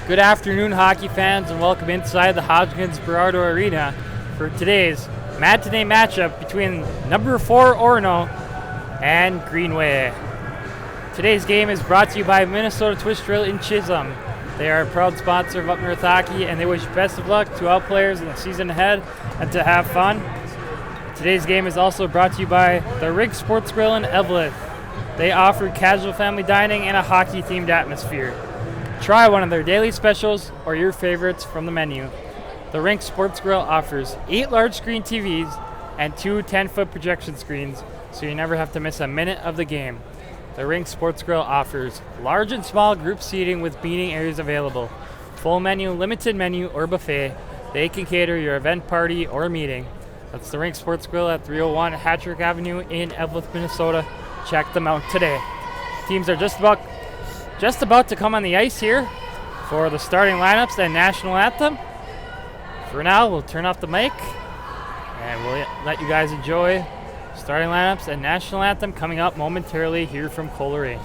Good afternoon, hockey fans, and welcome inside the Hodgkins-Berardo Arena for today's matinee matchup between number 4 Orono and Greenway. Today's game is brought to you by Minnesota Twist Drill in Chisholm. They are a proud sponsor of Up North Hockey, and they wish best of luck to all players in the season ahead and to have fun. Today's game is also brought to you by the Rink Sports Grill in Evelyn. They offer casual family dining and a hockey-themed atmosphere. Try one of their daily specials or your favorites from the menu. The Rink Sports Grill offers 8 large screen TVs and 2 10-foot projection screens, so you never have to miss a minute of the game. The Rink Sports Grill offers large and small group seating with meeting areas available. Full menu, limited menu, or buffet. They can cater your event, party, or meeting. That's the Rink Sports Grill at 301 Hattrick Avenue in Evelyn, Minnesota. Check them out today. Teams are just about to come on the ice here for the starting lineups and national anthem. For now, we'll turn off the mic and we'll let you guys enjoy starting lineups and national anthem coming up momentarily here from Coleraine.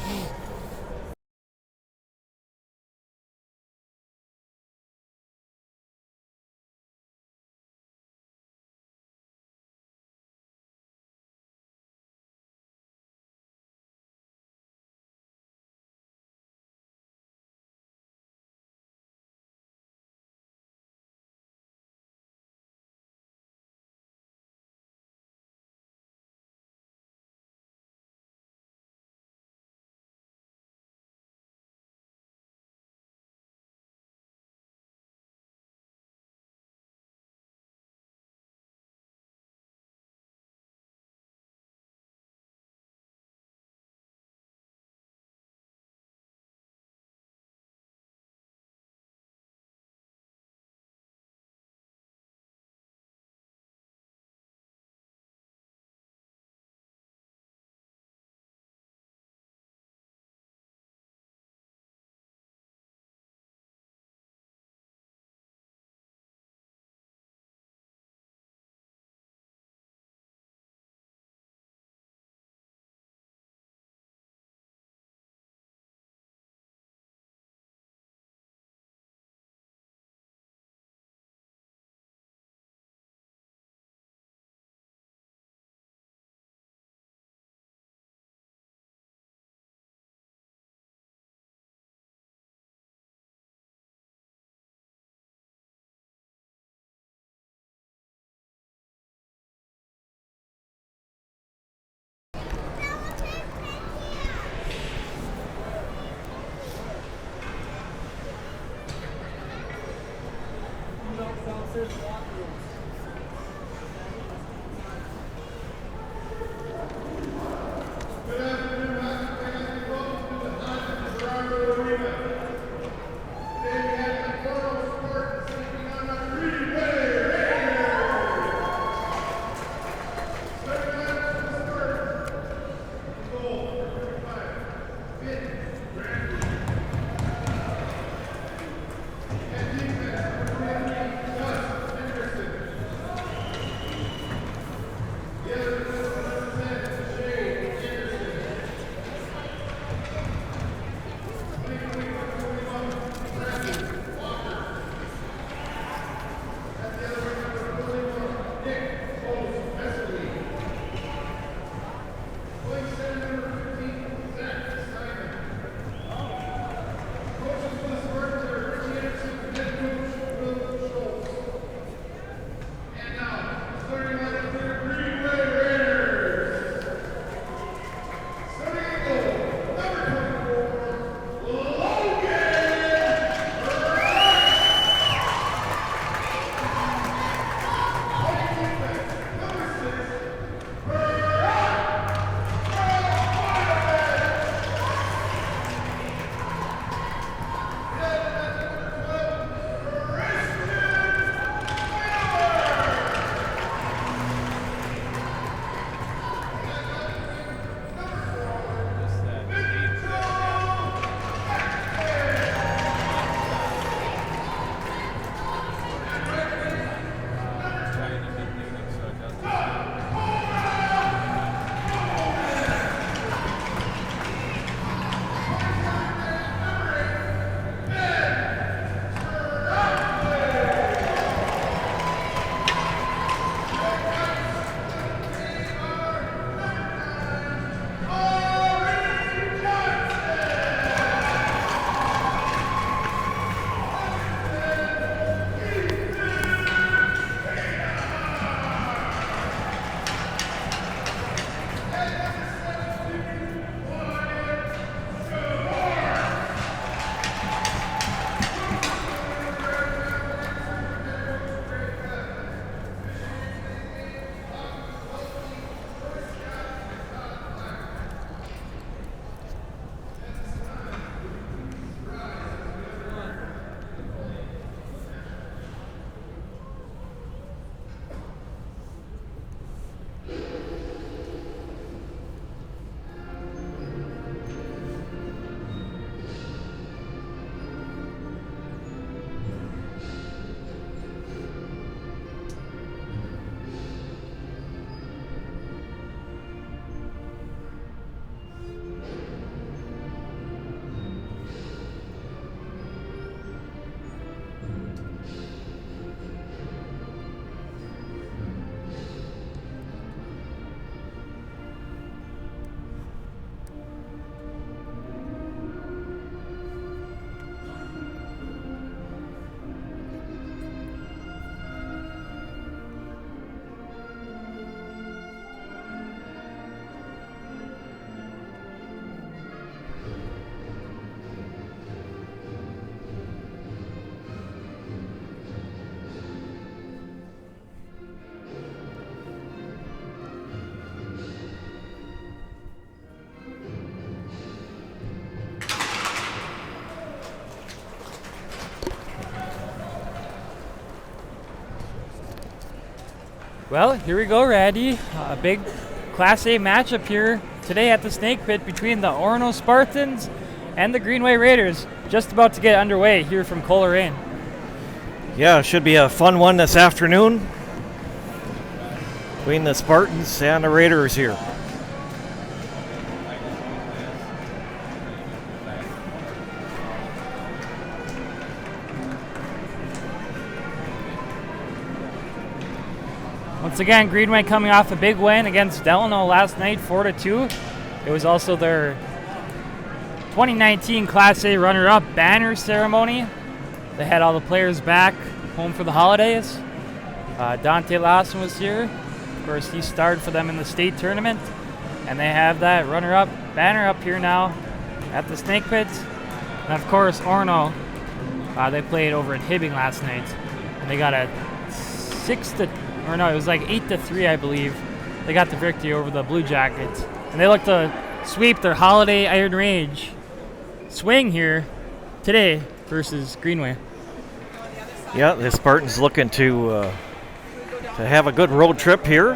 Well, here we go, Randy. A big Class A matchup here today at the Snake Pit between the Orono Spartans and the Greenway Raiders. Just about to get underway here from Coleraine. Yeah, it should be a fun one this afternoon between the Spartans and the Raiders here. Once again, Greenway coming off a big win against Delano last night, 4-2. It was also their 2019 Class A runner-up banner ceremony. They had all the players back home for the holidays. Dante Lawson was here. Of course, he starred for them in the state tournament. And they have that runner-up banner up here now at the Snake Pit. And of course, Orono, they played over in Hibbing last night. And they got a 8-3, I believe. They got the victory over the Blue Jackets. And they look to sweep their holiday Iron Range swing here today versus Greenway. Yeah, the Spartans looking to have a good road trip here.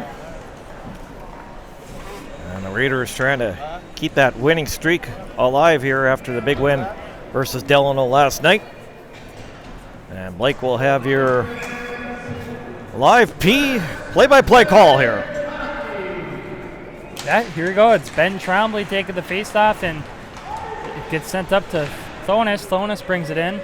And the Raiders trying to keep that winning streak alive here after the big win versus Delano last night. And Blake will have your live play-by-play call here. Yeah, here we go. It's Ben Trombley taking the face-off, and it gets sent up to Thonis. Thonis brings it in.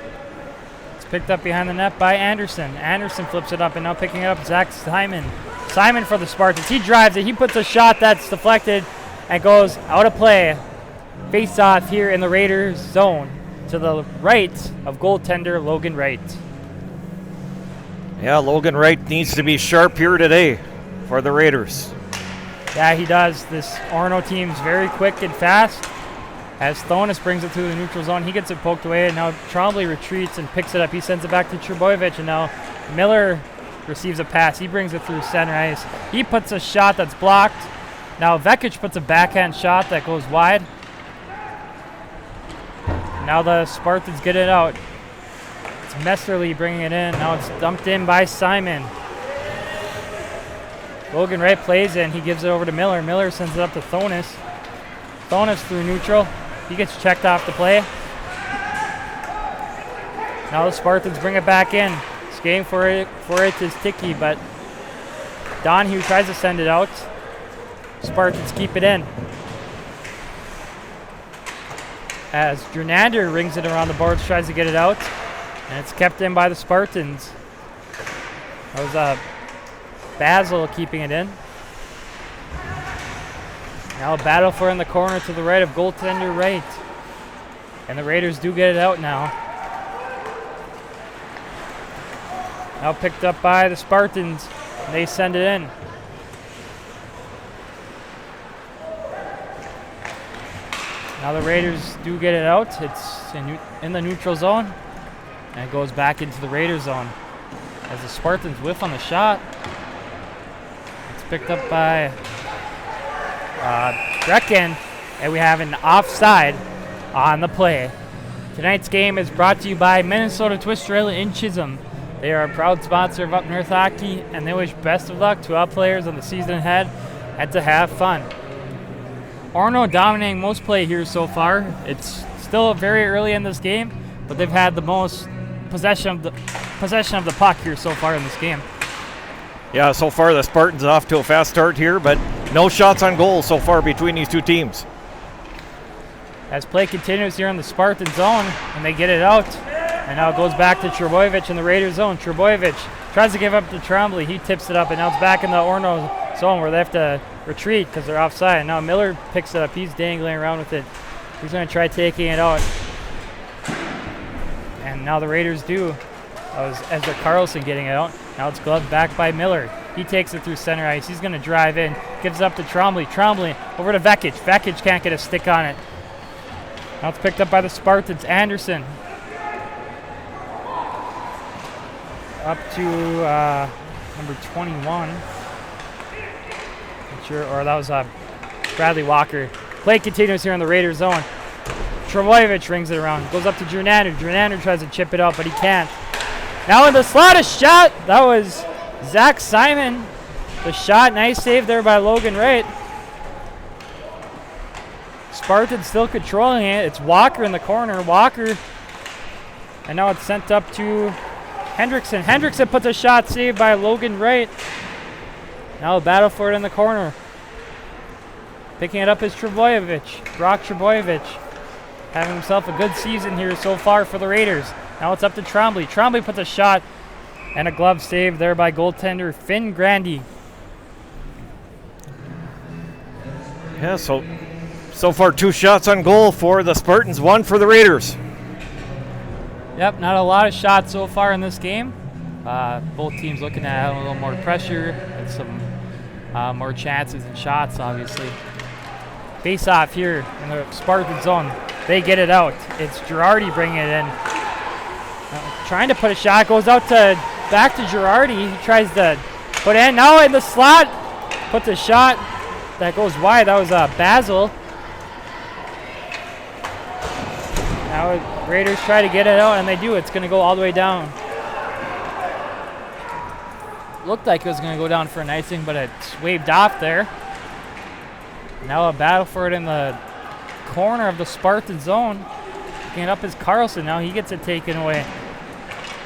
It's picked up behind the net by Anderson. Anderson flips it up, and now picking it up, Zach Simon. Simon for the Spartans. He drives it. He puts a shot that's deflected and goes out of play. Face-off here in the Raiders zone to the right of goaltender Logan Wright. Yeah, Logan Wright needs to be sharp here today for the Raiders. Yeah, he does. This Orono team's very quick and fast. As Thonis brings it through the neutral zone, he gets it poked away, and now Trombley retreats and picks it up. He sends it back to Trebojevic, and now Miller receives a pass. He brings it through center ice. He puts a shot that's blocked. Now Vekic puts a backhand shot that goes wide. Now the Spartans get it out. Messerly bringing it in. Now it's dumped in by Simon. Logan Wright plays it, and he gives it over to Miller. Miller sends it up to Thonis. Thonis through neutral. He gets checked off the play. Now the Spartans bring it back in. Skating for it is Tiki, but Donahue tries to send it out. Spartans keep it in. As Jernander rings it around the boards, tries to get it out. And it's kept in by the Spartans. That was Basil keeping it in. Now a battle for in the corner to the right of goaltender Wright. And the Raiders do get it out now. Now picked up by the Spartans. And they send it in. Now the Raiders do get it out. It's in the neutral zone. And it goes back into the Raiders zone as the Spartans whiff on the shot. It's picked up by Brecken, and we have an offside on the play. Tonight's game is brought to you by Minnesota Twist Trail in Chisholm. They are a proud sponsor of Up North Hockey, and they wish best of luck to all players on the season ahead and to have fun. Orono dominating most play here so far. It's still very early in this game, but they've had the most possession of the puck here so far in this game. Yeah, so far the Spartans off to a fast start here, but no shots on goal so far between these two teams. As play continues here in the Spartan zone, and they get it out, and now it goes back to Trebojevic in the Raiders zone. Trebojevic tries to give up to Trombley. He tips it up, and now it's back in the Orono zone where they have to retreat because they're offside. Now Miller picks it up. He's dangling around with it. He's going to try taking it out. And now the Raiders do. That was Ezra Carlson getting it out. Now it's gloved back by Miller. He takes it through center ice. He's going to drive in. Gives up to Trombley. Trombley over to Vekic. Vekic can't get a stick on it. Now it's picked up by the Spartans. Anderson. Up to number 21. Or that was Bradley Walker. Play continues here in the Raiders zone. Trebojevic rings it around. Goes up to Jernander. Jernander tries to chip it up, but he can't. Now in the slot, a shot. That was Zach Simon. The shot, nice save there by Logan Wright. Spartans still controlling it. It's Walker in the corner. Walker. And now it's sent up to Hendrickson. Hendrickson puts a shot saved by Logan Wright. Now a battle for it in the corner. Picking it up is Trebojevic. Brock Trebojevic. Having himself a good season here so far for the Raiders. Now it's up to Trombley. Trombley puts a shot and a glove save there by goaltender Finn Grandy. Yeah, so far 2 shots on goal for the Spartans, 1 for the Raiders. Yep, not a lot of shots so far in this game. Both teams looking at having a little more pressure and some more chances and shots, obviously. Face off here in the Spartan zone. They get it out. It's Girardi bringing it in. Trying to put a shot, goes out to back to Girardi. He tries to put in, now in the slot. Puts a shot that goes wide. That was Basil. Now Raiders try to get it out, and they do. It's going to go all the way down. Looked like it was going to go down for an icing, but it's waved off there. Now a battle for it in the corner of the Spartan zone. Picking it up is Carlson. Now he gets it taken away.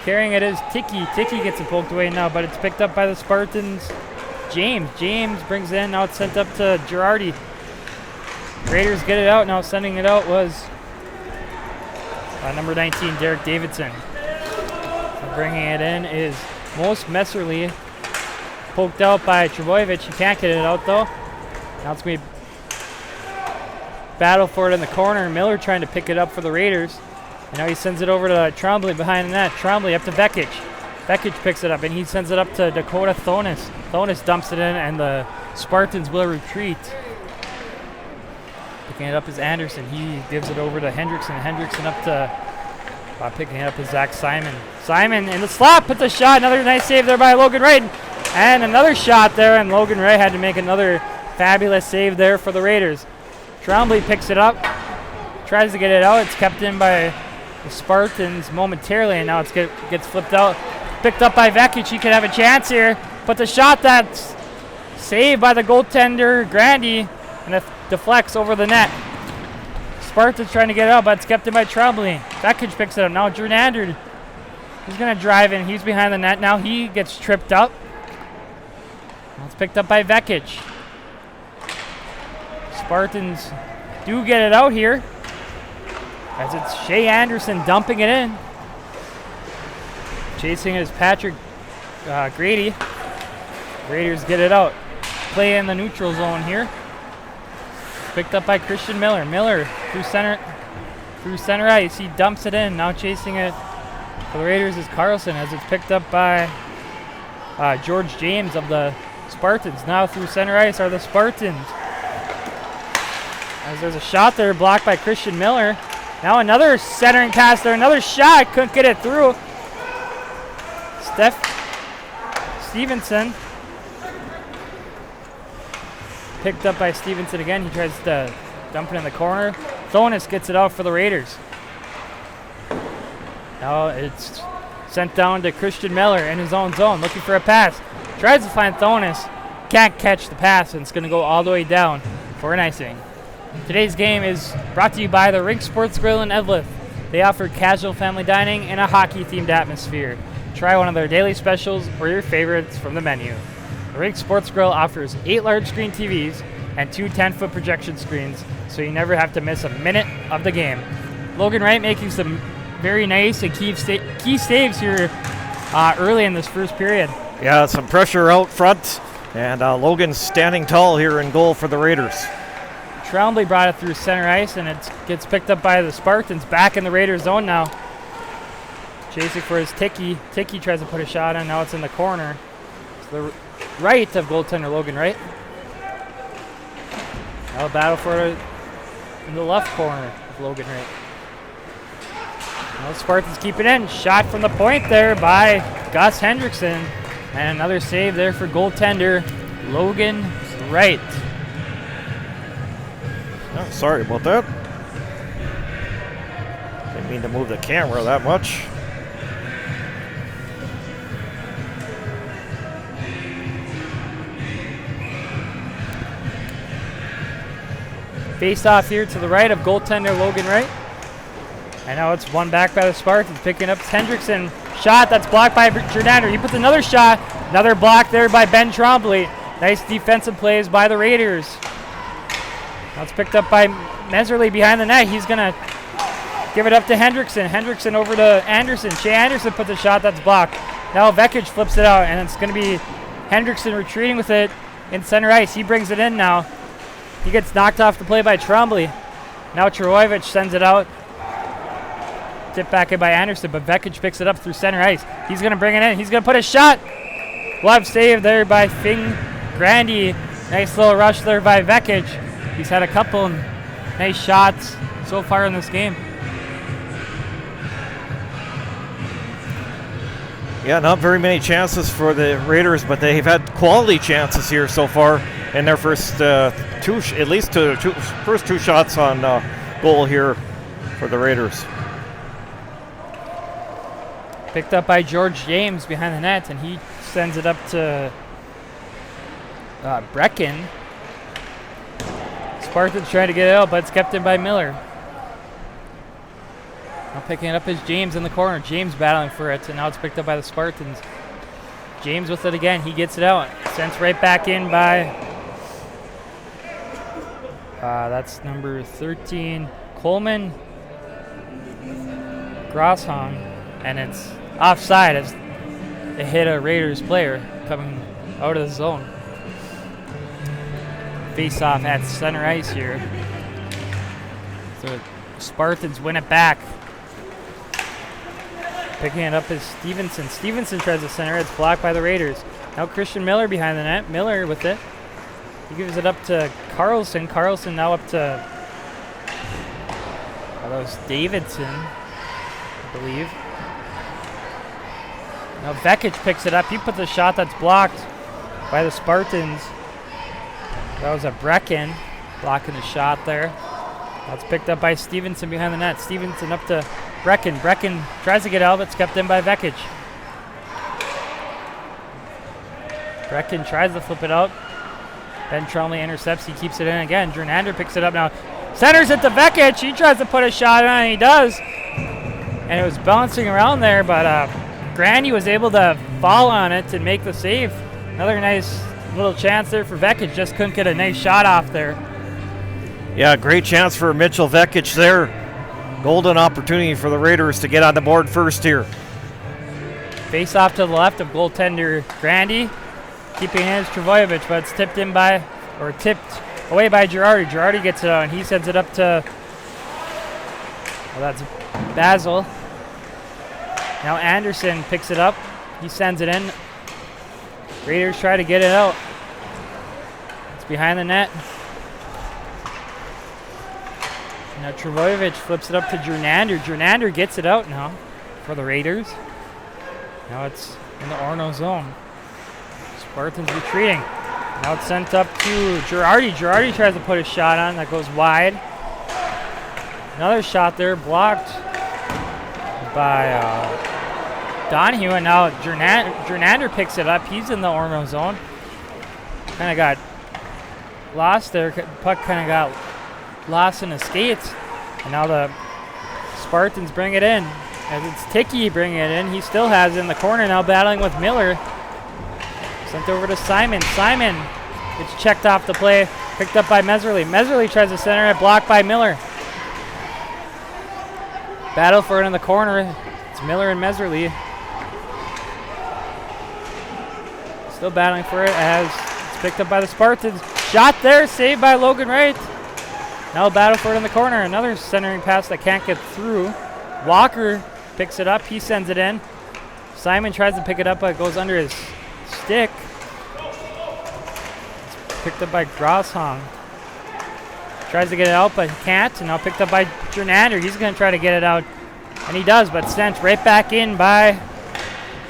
Carrying it is Tiki. Tiki gets it poked away now, but it's picked up by the Spartans. James. James brings it in. Now it's sent up to Girardi. Raiders get it out. Now sending it out was number 19, Derek Davidson. So bringing it in is Most Messerly. Poked out by Trebojevic. He can't get it out though. Now it's going to be battle for it in the corner. Miller trying to pick it up for the Raiders. And now he sends it over to Trombley behind the net. Trombley up to Vekic. Vekic picks it up and he sends it up to Dakota Thonis. Thonis dumps it in and the Spartans will retreat. Picking it up is Anderson. He gives it over to Hendrickson. Hendrickson up to picking it up is Zach Simon. Simon in the slot puts a shot. Another nice save there by Logan Wright. And another shot there, and Logan Wright had to make another fabulous save there for the Raiders. Trombley picks it up, tries to get it out. It's kept in by the Spartans momentarily, and now it gets flipped out. Picked up by Vekic. He could have a chance here. But the shot that's saved by the goaltender, Grandy, and it deflects over the net. Spartans trying to get it out, but it's kept in by Trombley. Vekic picks it up. Now Drew Nandard. He's going to drive in. He's behind the net. Now he gets tripped up. Now it's picked up by Vekic. Spartans do get it out here, as it's Shea Anderson dumping it in. Chasing is Patrick Grady. Raiders get it out. Play in the neutral zone here. Picked up by Christian Miller. Miller through center ice. He dumps it in. Now chasing it for the Raiders is Carlson, as it's picked up by George James of the Spartans. Now through center ice are the Spartans. As there's a shot there blocked by Christian Miller. Now another centering pass there. Another shot. Couldn't get it through. Stevenson. Picked up by Stevenson again. He tries to dump it in the corner. Thonis gets it out for the Raiders. Now it's sent down to Christian Miller in his own zone, looking for a pass. Tries to find Thonis. Can't catch the pass, and it's going to go all the way down for an icing. Today's game is brought to you by the Rink Sports Grill in Eveleth. They offer casual family dining in a hockey-themed atmosphere. Try one of their daily specials or your favorites from the menu. The Rink Sports Grill offers 8 large screen TVs and 2 10-foot projection screens, so you never have to miss a minute of the game. Logan Wright making some very nice and key saves here early in this first period. Yeah, some pressure out front, and Logan's standing tall here in goal for the Raiders. Trombley brought it through center ice, and it gets picked up by the Spartans. Back in the Raiders zone now. Chasing for his Tiki. Tiki tries to put a shot in. Now it's in the corner. It's the right of goaltender Logan Wright. Now a battle for it in the left corner of Logan Wright. Now the Spartans keep it in. Shot from the point there by Gus Hendrickson. And another save there for goaltender Logan Wright. Oh, sorry about that. Didn't mean to move the camera that much. Face off here to the right of goaltender Logan Wright. And now it's one back by the Spartans, picking up Hendrickson. Shot that's blocked by Jordander. He puts another shot. Another block there by Ben Trombley. Nice defensive plays by the Raiders. That's picked up by Meserly behind the net. He's going to give it up to Hendrickson. Hendrickson over to Anderson. Shea Anderson puts a shot that's blocked. Now Vekic flips it out, and it's going to be Hendrickson retreating with it in center ice. He brings it in now. He gets knocked off the play by Trombley. Now Travojevic sends it out. Tipped back in by Anderson, but Vekic picks it up through center ice. He's going to bring it in. He's going to put a shot. Glove save there by Fing Grandy. Nice little rush there by Vekic. He's had a couple nice shots so far in this game. Yeah, not very many chances for the Raiders, but they've had quality chances here so far in their first first two shots on goal here for the Raiders. Picked up by George James behind the net, and he sends it up to Brecken. Spartans trying to get it out, but it's kept in by Miller. Now picking it up is James in the corner. James battling for it, and now it's picked up by the Spartans. James with it again. He gets it out. Sent right back in by, that's number 13, Coleman Grosshong, and it's offside as it hit a Raiders player coming out of the zone. Face off at center ice here. So Spartans win it back. Picking it up is Stevenson. Stevenson tries to center. It's blocked by the Raiders. Now Christian Miller behind the net. Miller with it. He gives it up to Carlson. Carlson now up to that was Davidson, I believe. Now Vekic picks it up. He puts a shot that's blocked by the Spartans. That was a Brecken blocking the shot there. That's picked up by Stevenson behind the net. Stevenson up to Brecken. Brecken tries to get out, but it's kept in by Vekic. Brecken tries to flip it out. Ben Trombley intercepts. He keeps it in again. Jordander picks it up now. Centers it to Vekic. He tries to put a shot on, and he does. And it was bouncing around there, but Grandy was able to fall on it and make the save. Another nice little chance there for Vekic. Just couldn't get a nice shot off there. Yeah, great chance for Mitchell Vekic there. Golden opportunity for the Raiders to get on the board first here. Face off to the left of goaltender Grandy. Keeping it is Travojevic, but it's tipped away by Girardi. Girardi gets it on. He sends it up to, well, that's Basil. Now Anderson picks it up. He sends it in. Raiders try to get it out. It's behind the net. Now Travojevic flips it up to Jordander. Jordander gets it out now for the Raiders. Now it's in the Orono zone. Spartans retreating. Now it's sent up to Girardi. Girardi tries to put a shot on. That goes wide. Another shot there blocked by Donahue. And now Jordander picks it up. He's in the Orono zone. Kind of got lost there. Puck kind of got lost in the skates. And now the Spartans bring it in. As it's Ticky bringing it in. He still has it in the corner now, battling with Miller. Sent over to Simon. Simon gets checked off the play. Picked up by Meserly. Meserly tries to center it. Blocked by Miller. Battle for it in the corner. It's Miller and Meserly. Still battling for it as it's picked up by the Spartans. Shot there. Saved by Logan Wright. Now battle for it in the corner. Another centering pass that can't get through. Walker picks it up. He sends it in. Simon tries to pick it up, but it goes under his stick. It's picked up by Grosshong. Tries to get it out, but he can't. And now picked up by Jordander. He's going to try to get it out. And he does, but sent right back in by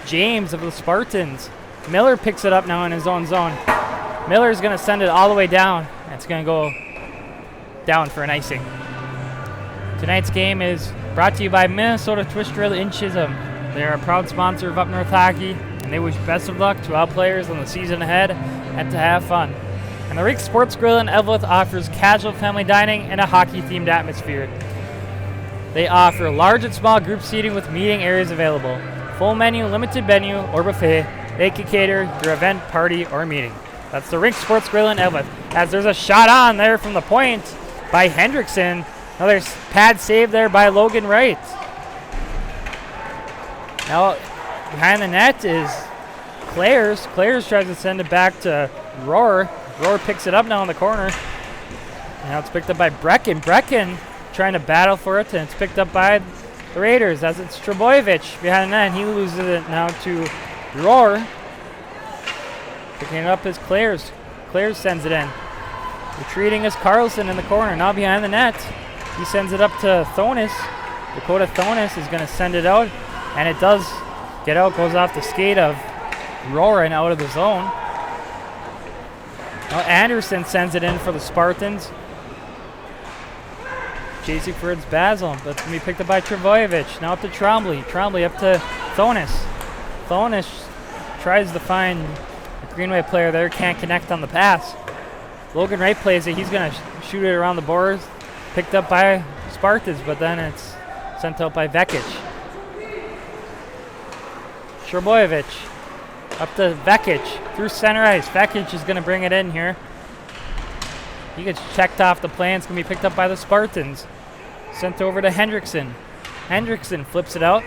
James of the Spartans. Miller picks it up now in his own zone. Miller's going to send it all the way down. It's going to go down for an icing. Tonight's game is brought to you by Minnesota Twist Drill in Chisholm. They are a proud sponsor of Up North Hockey, and they wish best of luck to all players on the season ahead and to have fun. And And the Rink Sports Grill in Eveleth offers casual family dining and a hockey-themed atmosphere. They offer large and small group seating with meeting areas available. Full menu, limited menu, or buffet. They can cater your event, party, or meeting. That's the Rink Sports Grill in Eveleth. As there's a shot on there from the point by Hendrickson. Another pad save there by Logan Wright. Now behind the net is Clares. Clares tries to send it back to Rohr. Rohr picks it up now in the corner. Now it's picked up by Brecken. Brecken trying to battle for it, and it's picked up by the Raiders as it's Trebojevic behind the net. He loses it now to Rohr. Picking it up is Clares. Clares sends it in. Retreating is Carlson in the corner, now behind the net. He sends it up to Thonis. Dakota Thonis is going to send it out, and it does get out, goes off the skate of Rohr and out of the zone. Now Anderson sends it in for the Spartans. Chasing for its Basil, but it's going to be picked up by Trebojevic. Now up to Trombley. Trombley up to Thonis. Thonis tries to find a Greenway player there, can't connect on the pass. Logan Wright plays it. He's going to shoot it around the boards. Picked up by Spartans, but then it's sent out by Vekic. Trebojevic up to Vekic through center ice. Vekic is going to bring it in here. He gets checked off the play. It's going to be picked up by the Spartans. Sent over to Hendrickson. Hendrickson flips it out.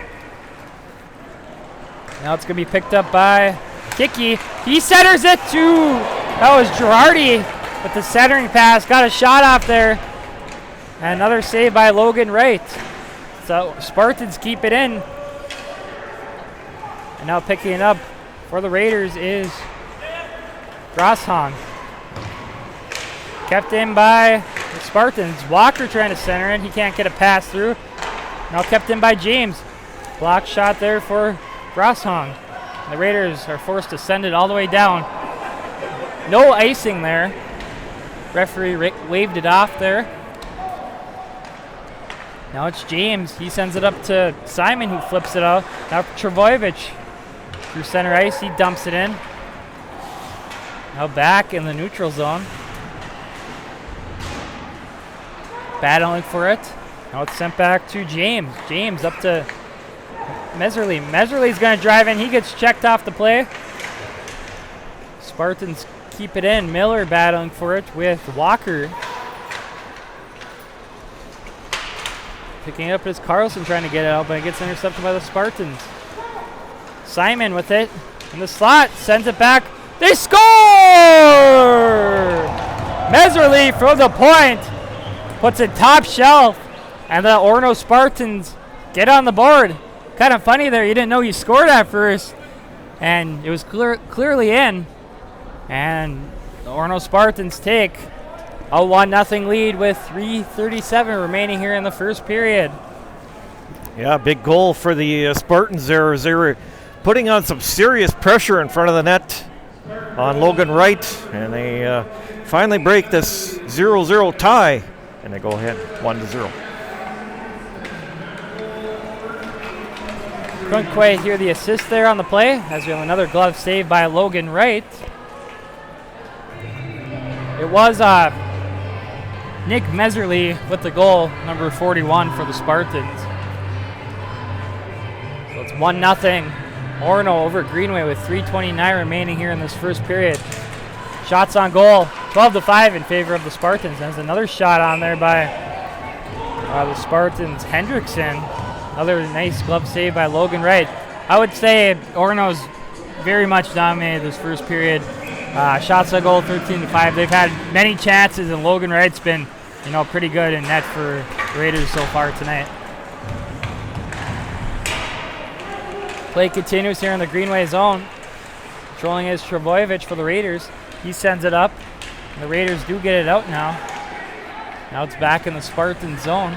Now it's going to be picked up by Hickey. He centers it to, that was Girardi with the centering pass. Got a shot off there. And another save by Logan Wright. So Spartans keep it in. And now picking it up for the Raiders is Grosshong. Kept in by the Spartans. Walker trying to center in. He can't get a pass through. Now kept in by James. Block shot there for Grosshong. The Raiders are forced to send it all the way down. No icing there. Referee waved it off there. Now it's James. He sends it up to Simon, who flips it out. Now Trebojevic through center ice. He dumps it in. Now back in the neutral zone. Battling for it. Now it's sent back to James. James up to Meserly. Meserly's going to drive in. He gets checked off the play. Spartans keep it in. Miller battling for it with Walker. Picking it up is Carlson trying to get it out, but it gets intercepted by the Spartans. Simon with it in the slot. Sends it back. They score! Meserly from the point. Puts it top shelf. And the Orono Spartans get on the board. Kind of funny there. You didn't know you scored at first. And it was clearly in. And the Orono Spartans take a 1-0 lead with 3:37 remaining here in the first period. Yeah, big goal for the Spartans there as they were putting on some serious pressure in front of the net on Logan Wright. And they finally break this 0-0 tie. And they go ahead 1-0. Couldn't quite hear the assist there on the play, as we have another glove save by Logan Wright. It was Nick Meserly with the goal, number 41 for the Spartans. So it's 1-0. Orono over Greenway with 3:29 remaining here in this first period. Shots on goal, 12-5 in favor of the Spartans. There's another shot on there by the Spartans. Hendrickson. Another nice glove save by Logan Wright. I would say Orono's very much dominated this first period. Shots on goal, 13-5. They've had many chances, and Logan Wright's been, pretty good in net for the Raiders so far tonight. Play continues here in the Greenway zone. Controlling is Trebojevic for the Raiders. He sends it up. The Raiders do get it out now. Now it's back in the Spartan zone.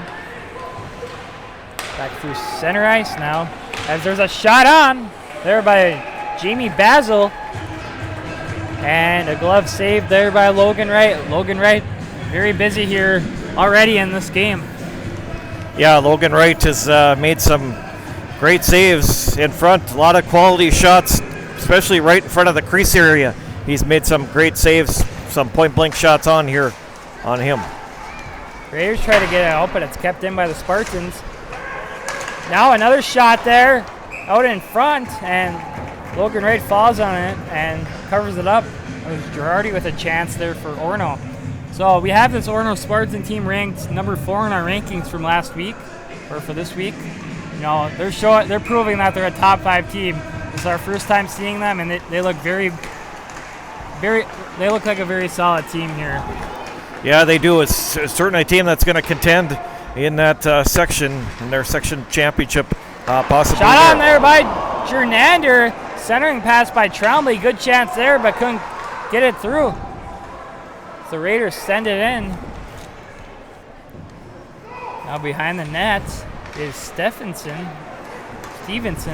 Back through center ice now. As there's a shot on there by Jamie Basil. And a glove saved there by Logan Wright. Logan Wright very busy here already in this game. Yeah, Logan Wright has made some great saves in front. A lot of quality shots, especially right in front of the crease area. He's made some great saves, some point-blank shots on here on him. Raiders try to get it out, but it's kept in by the Spartans. Now another shot there, out in front, and Logan Wright falls on it and covers it up. It was Girardi with a chance there for Orono. So we have this Orono Spartan team ranked number 4 in our rankings from last week, or for this week. You know, they're proving that they're a top 5 team. It's our first time seeing them, and they look they look like a very solid team here. Yeah, they do. It's certainly a team that's going to contend in that section, in their section championship, possibly. Shot on there by Jernander, centering pass by Trombley. Good chance there, but couldn't get it through. The Raiders send it in. Now behind the net is Stevenson,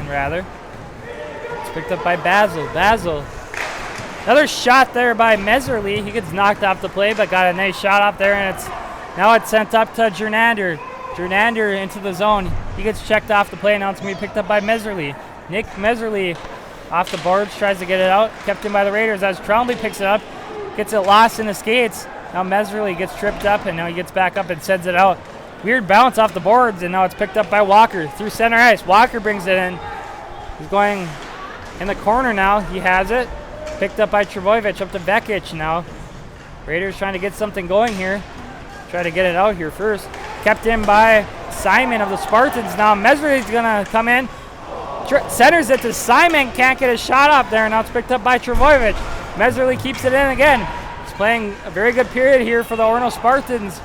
rather. It's picked up by Basil. Another shot there by Meserly. He gets knocked off the play, but got a nice shot up there, and now it's sent up to Jernander. Jernander into the zone. He gets checked off the play. Now it's going to be picked up by Meserly. Nick Meserly off the boards, tries to get it out. Kept in by the Raiders as Trombley picks it up. Gets it lost in the skates. Now Meserly gets tripped up, and now he gets back up and sends it out. Weird bounce off the boards, and now it's picked up by Walker through center ice. Walker brings it in. He's going in the corner now. He has it. Picked up by Trebojevic up to Vekic now. Raiders trying to get something going here. Try to get it out here first. Kept in by Simon of the Spartans. Now Meserly's going to come in. Centers it to Simon. Can't get a shot up there. Now it's picked up by Trebojevic. Meserly keeps it in again. He's playing a very good period here for the Orono Spartans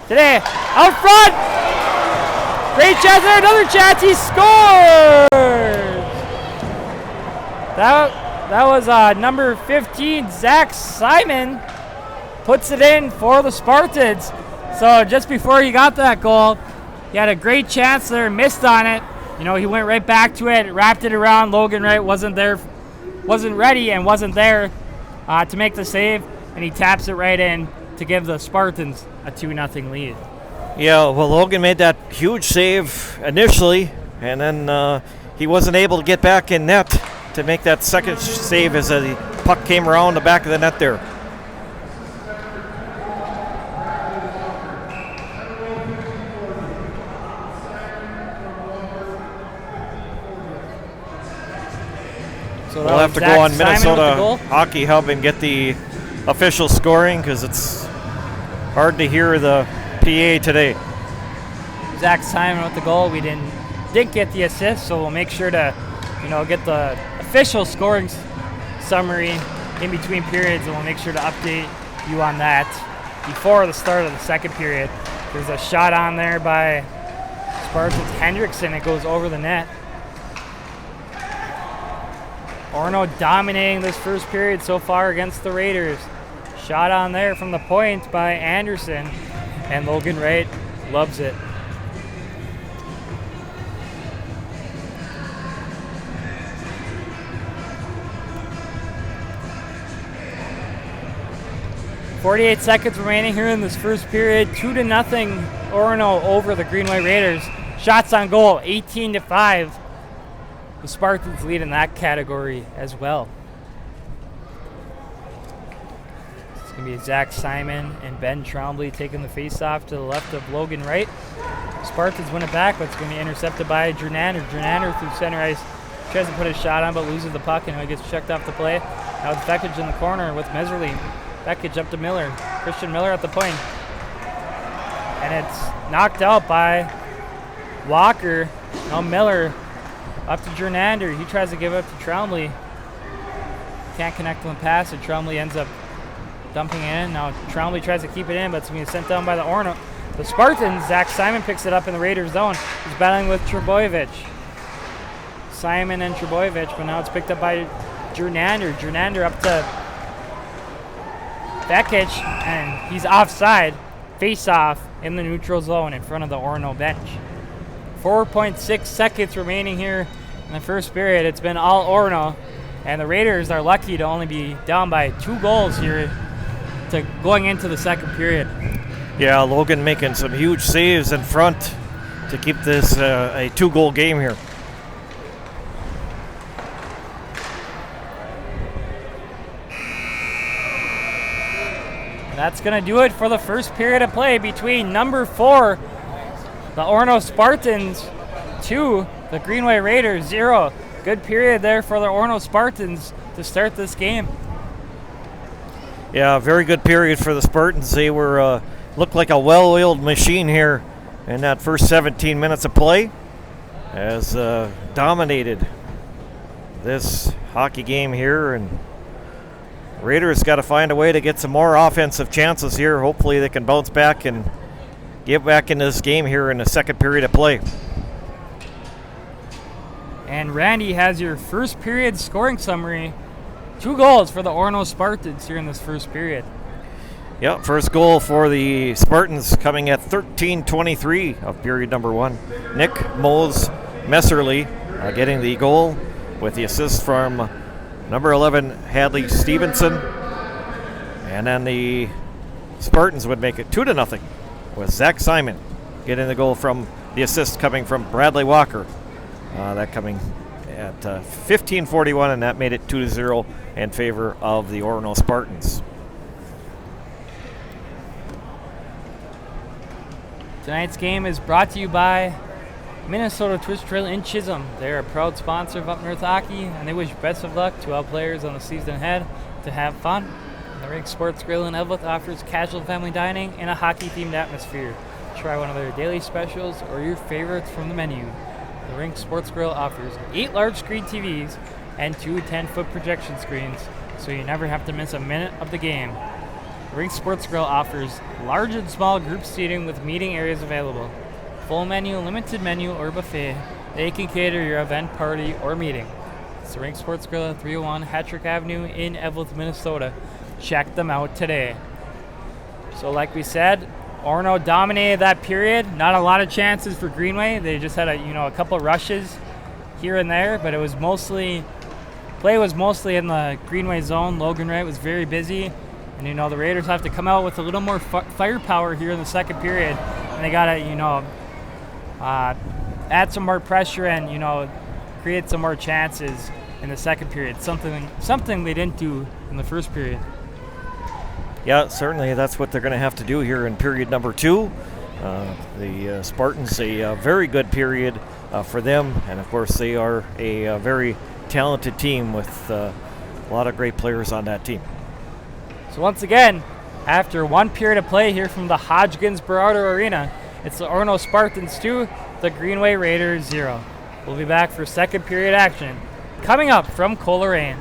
today. Out front! Great chance there. Another chance. He scores! That was number 15, Zach Simon, puts it in for the Spartans. So just before he got that goal, he had a great chance there, missed on it. You know, he went right back to it, wrapped it around. Logan Wright wasn't ready and wasn't there to make the save, and he taps it right in to give the Spartans a 2-0 lead. Yeah, well, Logan made that huge save initially, and then he wasn't able to get back in net to make that second save as the puck came around the back of the net there. So we'll have to go on Minnesota Hockey Hub and get the official scoring because it's hard to hear the PA today. Zach Simon with the goal. We didn't get the assist, so we'll make sure to, get the official scoring summary in between periods, and we'll make sure to update you on that before the start of the second period. There's a shot on there by Spartans Hendrickson. It goes over the net. Orono dominating this first period so far against the Raiders. Shot on there from the point by Anderson, and Logan Wright loves it. .48 seconds remaining here in this first period. 2-0 Orono over the Greenway Raiders. Shots on goal, 18-5. The Spartans lead in that category as well. It's going to be Zach Simon and Ben Trombley taking the face-off to the left of Logan Wright. Spartans win it back, but it's going to be intercepted by Jernander. Jernander through center ice. Tries to put a shot on, but loses the puck, and he gets checked off the play. Now it's Vekic in the corner with Meserly. Vekic up to Miller. Christian Miller at the point. And it's knocked out by Walker. Now Miller up to Jernander. He tries to give up to Trombley. Can't connect on the pass, and Trombley ends up dumping it in. Now Trombley tries to keep it in, but it's going to be sent down by the Orono. The Spartans, Zach Simon picks it up in the Raiders zone. He's battling with Trebojevic. Simon and Trebojevic, but now it's picked up by Jernander. Jernander up to Vekic, and he's offside. Face-off in the neutral zone in front of the Orono bench. 4.6 seconds remaining here in the first period. It's been all Orono, and the Raiders are lucky to only be down by 2 goals here to going into the second period. Yeah, Logan making some huge saves in front to keep this a 2-goal game here. That's going to do it for the first period of play between number 4, the Orono Spartans, 2, the Greenway Raiders, 0. Good period there for the Orono Spartans to start this game. Yeah, very good period for the Spartans. They were looked like a well-oiled machine here in that first 17 minutes of play, as dominated this hockey game here, and Raiders got to find a way to get some more offensive chances here. Hopefully they can bounce back and get back into this game here in the second period of play. And Randy has your first period scoring summary. 2 goals for the Orono Spartans here in this first period. Yep, first goal for the Spartans coming at 13:23 of period number 1. Nick Moles Messerly getting the goal with the assist from number 11, Hadley Stevenson. And then the Spartans would make it 2-0 with Zach Simon getting the goal from the assist coming from Bradley Walker. That coming at 15:41, and that made it 2-0 in favor of the Orono Spartans. Tonight's game is brought to you by Minnesota Twist Trail in Chisholm. They're a proud sponsor of Up North Hockey, and they wish best of luck to all players on the season ahead to have fun. The Rink Sports Grill in Evelyn offers casual family dining in a hockey-themed atmosphere. Try one of their daily specials or your favorites from the menu. The Rink Sports Grill offers 8 large screen TVs and 2 10-foot projection screens, so you never have to miss a minute of the game. The Rink Sports Grill offers large and small group seating with meeting areas available. Full menu, limited menu, or buffet. They can cater your event, party, or meeting. It's the Rink Sports Grill at 301 Hattrick Avenue in Evelyn, Minnesota. Check them out today. So like we said, Orono dominated that period. Not a lot of chances for Greenway. They just had a couple rushes here and there, but it was play was mostly in the Greenway zone. Logan Wright was very busy. And, the Raiders have to come out with a little more firepower here in the second period. And they got to, add some more pressure and, create some more chances in the second period. Something they didn't do in the first period. Yeah, certainly that's what they're going to have to do here in period number 2. The Spartans, a very good period for them. And, of course, they are a very talented team with a lot of great players on that team. So once again, after 1 period of play here from the Hodgkins-Berardo Arena, it's the Orono Spartans 2, the Greenway Raiders 0. We'll be back for second period action coming up from Coleraine.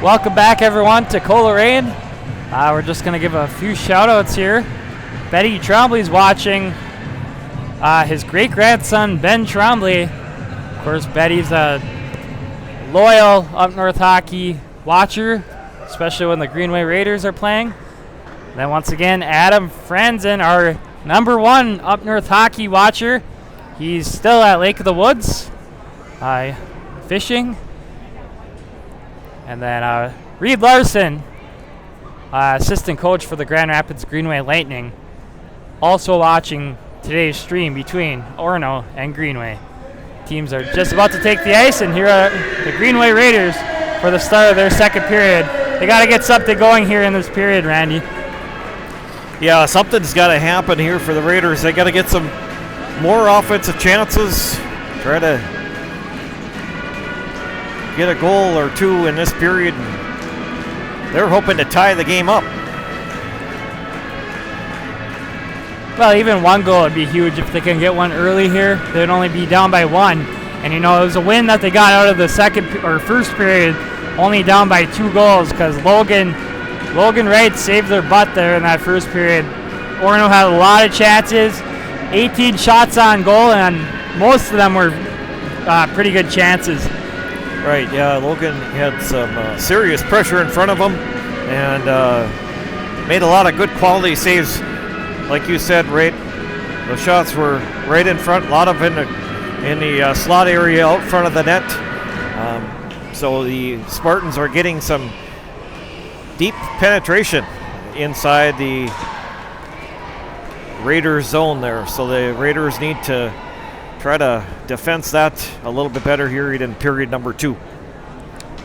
Welcome back, everyone, to Coleraine. We're just going to give a few shout-outs here. Betty Trombley's watching his great-grandson, Ben Trombley. Of course, Betty's a loyal Up North hockey watcher, especially when the Greenway Raiders are playing. Then once again, Adam Franzen, our #1 Up North hockey watcher. He's still at Lake of the Woods, fishing. And then Reed Larson, assistant coach for the Grand Rapids Greenway Lightning, also watching today's stream between Orono and Greenway. Teams are just about to take the ice, and here are the Greenway Raiders for the start of their second period. They got to get something going here in this period, Randy. Yeah, something's got to happen here for the Raiders. They got to get some more offensive chances, try to get a goal or two in this period. They're hoping to tie the game up. Well, even one goal would be huge if they can get one early here. They'd only be down by 1. And, it was a win that they got out of the first period, only down by 2 goals because Logan Wright saved their butt there in that first period. Orono had a lot of chances, 18 shots on goal, and most of them were pretty good chances. Right, yeah, Logan had some serious pressure in front of him and made a lot of good quality saves. Like you said, right, the shots were right in front, a lot of in the slot area out front of the net. So the Spartans are getting some deep penetration inside the Raiders zone there. So the Raiders need to try to defense that a little bit better here in period number 2.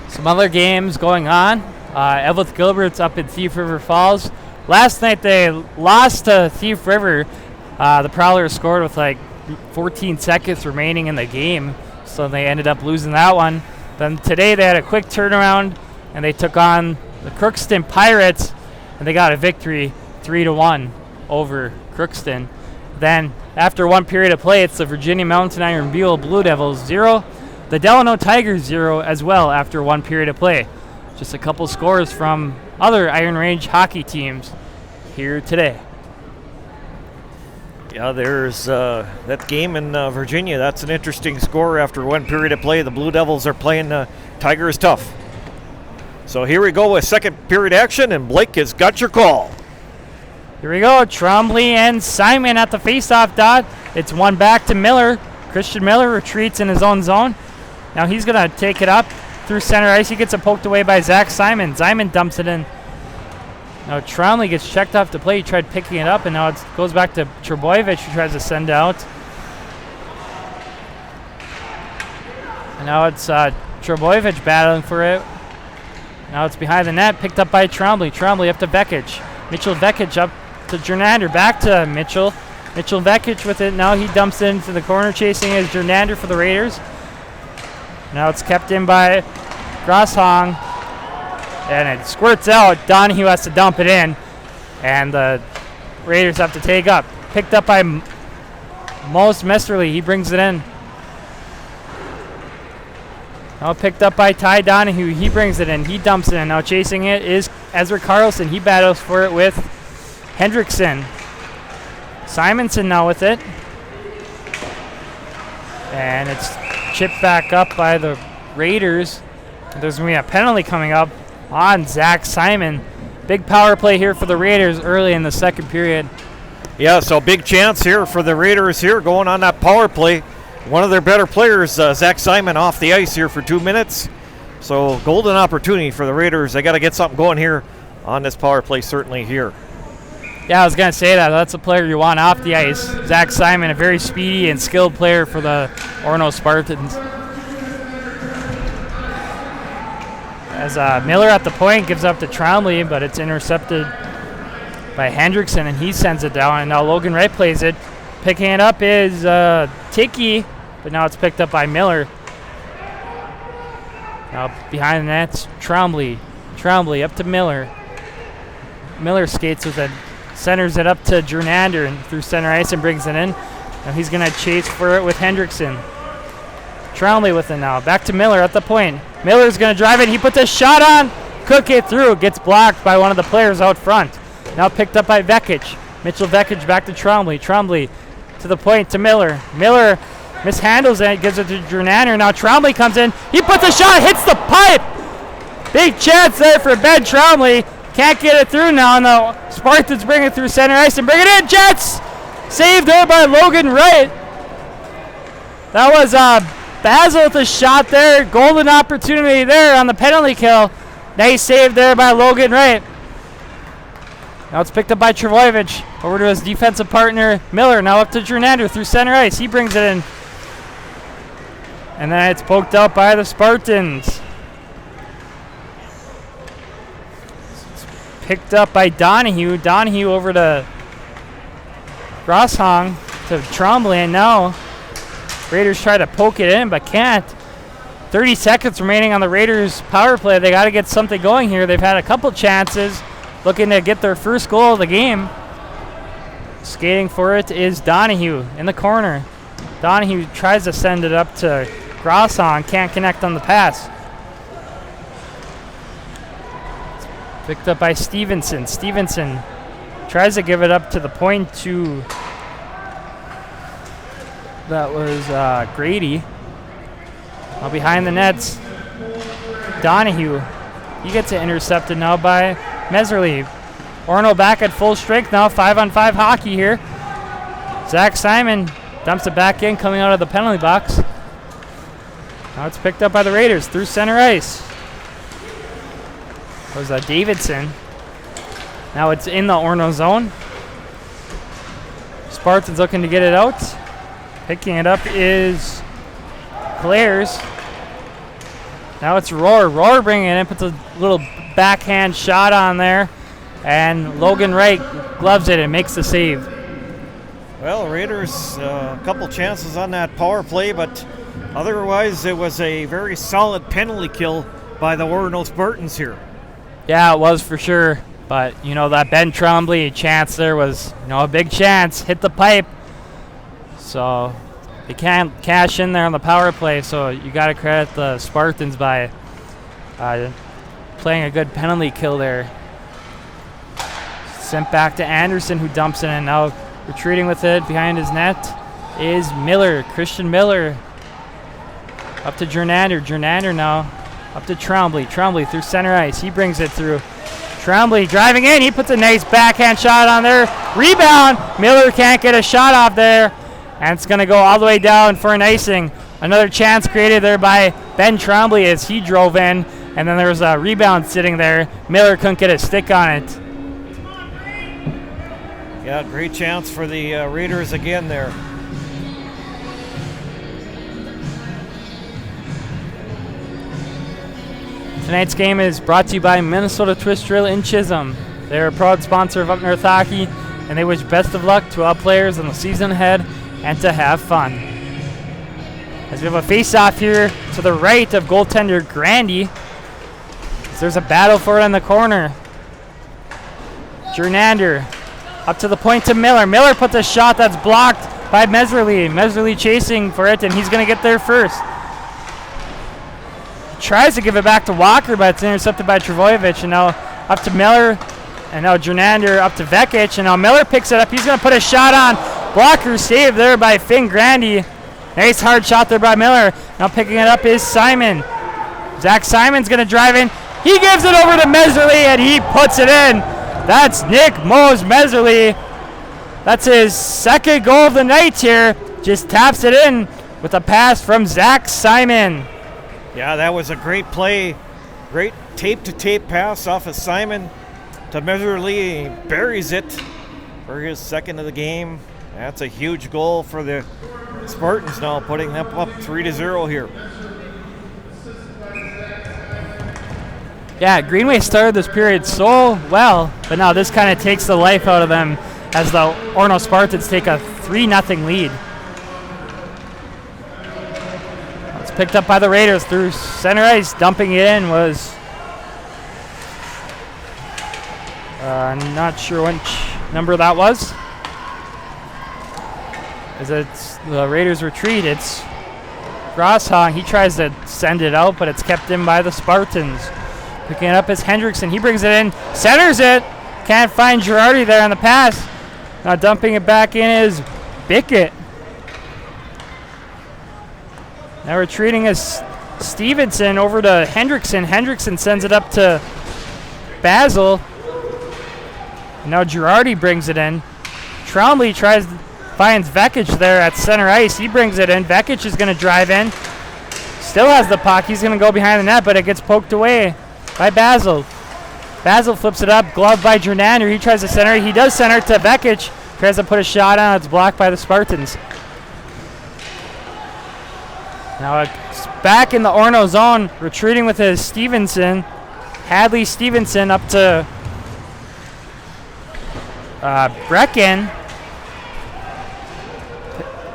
Some other games going on. Evelyn Gilbert's up in Thief River Falls. Last night they lost to Thief River. The Prowlers scored with 14 seconds remaining in the game, so they ended up losing that one. Then today they had a quick turnaround and they took on the Crookston Pirates, and they got a victory 3-1 over Crookston. Then after one period of play, it's the Virginia Mountain Iron Buell Blue Devils 0, the Delano Tigers 0 as well after one period of play. Just a couple scores from other Iron Range hockey teams here today. Yeah, there's that game in Virginia. That's an interesting score after one period of play. The Blue Devils are playing Tigers tough. So here we go with second period action, and Blake has got your call. Here we go, Trombley and Simon at the faceoff dot. It's one back to Miller. Christian Miller retreats in his own zone. Now he's going to take it up through center ice. He gets it poked away by Zach Simon. Simon dumps it in. Now Trombley gets checked off the play. He tried picking it up, and now it goes back to Trebojevic, who tries to send out. And now it's Trebojevic battling for it. Now it's behind the net, picked up by Trombley. Trombley up to Vekic. Mitchell Vekic up to Jernander. Back to Mitchell. Mitchell Vekic with it. Now he dumps it into the corner, chasing is Jernander for the Raiders. Now it's kept in by Grosshong. And it squirts out. Donahue has to dump it in. And the Raiders have to take up. Picked up by Most Mesterly. He brings it in. Now picked up by Ty Donahue. He brings it in. He dumps it in. Now chasing it is Ezra Carlson. He battles for it with Hendrickson. Simonson now with it. And it's chipped back up by the Raiders. There's going to be a penalty coming up on Zach Simon. Big power play here for the Raiders early in the second period. Yeah, so big chance here for the Raiders here going on that power play. One of their better players, Zach Simon, off the ice here for 2 minutes. So golden opportunity for the Raiders. They got to get something going here on this power play certainly here. Yeah, I was going to say that. That's a player you want off the ice. Zach Simon, a very speedy and skilled player for the Orono Spartans. As Miller at the point gives up to Trombley, but it's intercepted by Hendrickson, and he sends it down. And now Logan Wright plays it. Picking it up is Ticky, but now it's picked up by Miller. Now behind the net's Trombley. Trombley up to Miller. Miller skates with it, centers it up to Jernander and through center ice and brings it in. Now he's going to chase for it with Hendrickson. Trombley with it now. Back to Miller at the point. Miller's going to drive it. He puts a shot on, cook it through. Gets blocked by one of the players out front. Now picked up by Vekic. Mitchell Vekic back to Trombley. Trombley to the point to Miller. Miller mishandles it. Gives it to Jernander. Now Trombley comes in. He puts a shot. Hits the pipe. Big chance there for Ben Trombley. Can't get it through now. And the Spartans bring it through center ice and bring it in. Jets! Saved there by Logan Wright. That was Basil with a shot there. Golden opportunity there on the penalty kill. Nice save there by Logan Wright. Now it's picked up by Travojevic. Over to his defensive partner, Miller. Now up to Jernander through center ice. He brings it in. And then it's poked out by the Spartans. It's picked up by Donahue. Donahue over to Grosshong to Trombley. And now Raiders try to poke it in but can't. 30 seconds remaining on the Raiders power play. They got to get something going here. They've had a couple chances. Looking to get their first goal of the game. Skating for it is Donahue in the corner. Donahue tries to send it up to Grosshong. Can't connect on the pass. It's picked up by Stevenson. Stevenson tries to give it up to the point to... That was Grady. Now behind the nets. Donahue. He gets it intercepted now by Meserly. Orono back at full strength now. 5-on-5 hockey here. Zach Simon dumps it back in coming out of the penalty box. Now it's picked up by the Raiders through center ice. That was Davidson. Now it's in the Orono zone. Spartans looking to get it out. Picking it up is Claire's. Now it's Rohr. Rohr bringing it in, puts a little backhand shot on there, and Logan Wright gloves it and makes the save. Well, Raiders, a couple chances on that power play, but otherwise it was a very solid penalty kill by the Orono Spartans here. Yeah, it was for sure. But, you know, that Ben Trombley chance there was, you know, a big chance. Hit the pipe. So they can't cash in there on the power play, so you got to credit the Spartans by playing a good penalty kill there. Sent back to Anderson, who dumps it in. Now retreating with it behind his net is Miller, Christian Miller. Up to Jernander. Jernander now up to Trombley. Trombley through center ice. He brings it through. Trombley driving in. He puts a nice backhand shot on there. Rebound. Miller can't get a shot off there. And it's going to go all the way down for an icing. Another chance created there by Ben Trombley as he drove in. And then there was a rebound sitting there. Miller couldn't get a stick on it. Yeah, great chance for the Raiders again there. Tonight's game is brought to you by Minnesota Twist Drill in Chisholm. They're a proud sponsor of Up North Hockey, and they wish best of luck to all players in the season ahead and to have fun. As we have a face-off here to the right of goaltender Grandy. So there's a battle for it in the corner. Jernander up to the point to Miller. Miller puts a shot that's blocked by Meserly. Meserly chasing for it, and he's going to get there first. Tries to give it back to Walker, but it's intercepted by Travojevic. And now up to Miller. And now Jernander up to Vekic. And now Miller picks it up. He's going to put a shot on. Blocker saved there by Finn Grandy. Nice hard shot there by Miller. Now picking it up is Simon. Zach Simon's going to drive in. He gives it over to Meserly, and he puts it in. That's Nick Mose Meserly. That's his second goal of the night here. Just taps it in with a pass from Zach Simon. Yeah, that was a great play. Great tape-to-tape pass off of Simon to Meserly. He buries it for his second of the game. That's a huge goal for the Spartans now, putting them up 3-0 here. Yeah, Greenway started this period so well, but now this kind of takes the life out of them as the Orono Spartans take a 3-0 lead. It's picked up by the Raiders through center ice. Dumping it in was I'm not sure which number that was. As it's the Raiders retreat, it's Grosshong. He tries to send it out, but it's kept in by the Spartans. Picking it up is Hendrickson. He brings it in, centers it. Can't find Girardi there on the pass. Now dumping it back in is Bickett. Now retreating is Stevenson over to Hendrickson. Hendrickson sends it up to Basil. Now Girardi brings it in. Trombley finds Vekic there at center ice. He brings it in. Vekic is going to drive in. Still has the puck. He's going to go behind the net, but it gets poked away by Basil. Basil flips it up. Glove by Jernander. He tries to center. He does center to Vekic. Tries to put a shot on. It's blocked by the Spartans. Now it's back in the Orono zone. Retreating with his Stevenson. Hadley Stevenson up to Brecken.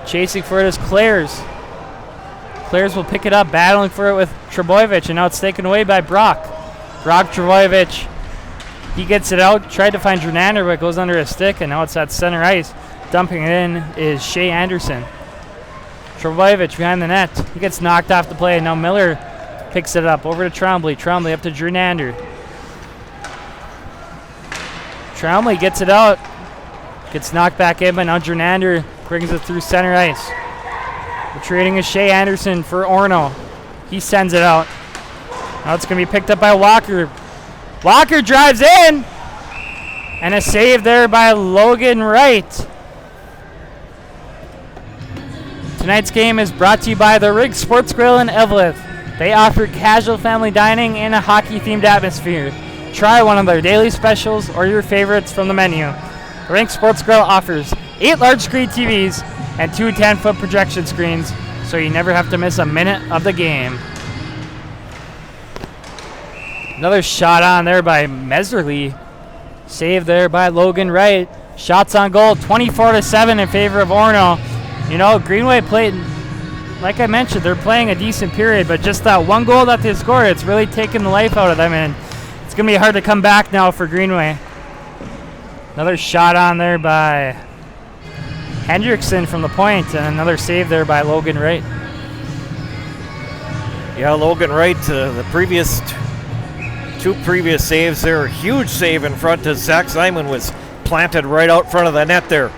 Chasing for it is Clares. Clares will pick it up, battling for it with Trebojevic, and now it's taken away by Brock. Brock Trebojevic. He gets it out, tried to find Jernander, but it goes under his stick, and now it's at center ice. Dumping it in is Shea Anderson. Trebojevic behind the net. He gets knocked off the play, and now Miller picks it up over to Trombley. Trombley up to Jernander. Trombley gets it out. Gets knocked back in, but now Jernander brings it through center ice. Retreating is Shea Anderson for Orono. He sends it out. Now it's going to be picked up by Walker. Walker drives in! And a save there by Logan Wright. Tonight's game is brought to you by the Rig Sports Grill in Eveleth. They offer casual family dining in a hockey-themed atmosphere. Try one of their daily specials or your favorites from the menu. The Rig Sports Grill offers 8 large-screen TVs and 2 10-foot projection screens, so you never have to miss a minute of the game. Another shot on there by Meserly. Save there by Logan Wright. Shots on goal, 24-7 in favor of Orono. You know, Greenway played, like I mentioned, they're playing a decent period, but just that one goal that they scored, it's really taken the life out of them, and it's going to be hard to come back now for Greenway. Another shot on there by Hendrickson from the point, and another save there by Logan Wright. Yeah, Logan Wright, the previous two previous saves there, huge save in front as Zach Simon was planted right out front of the net there.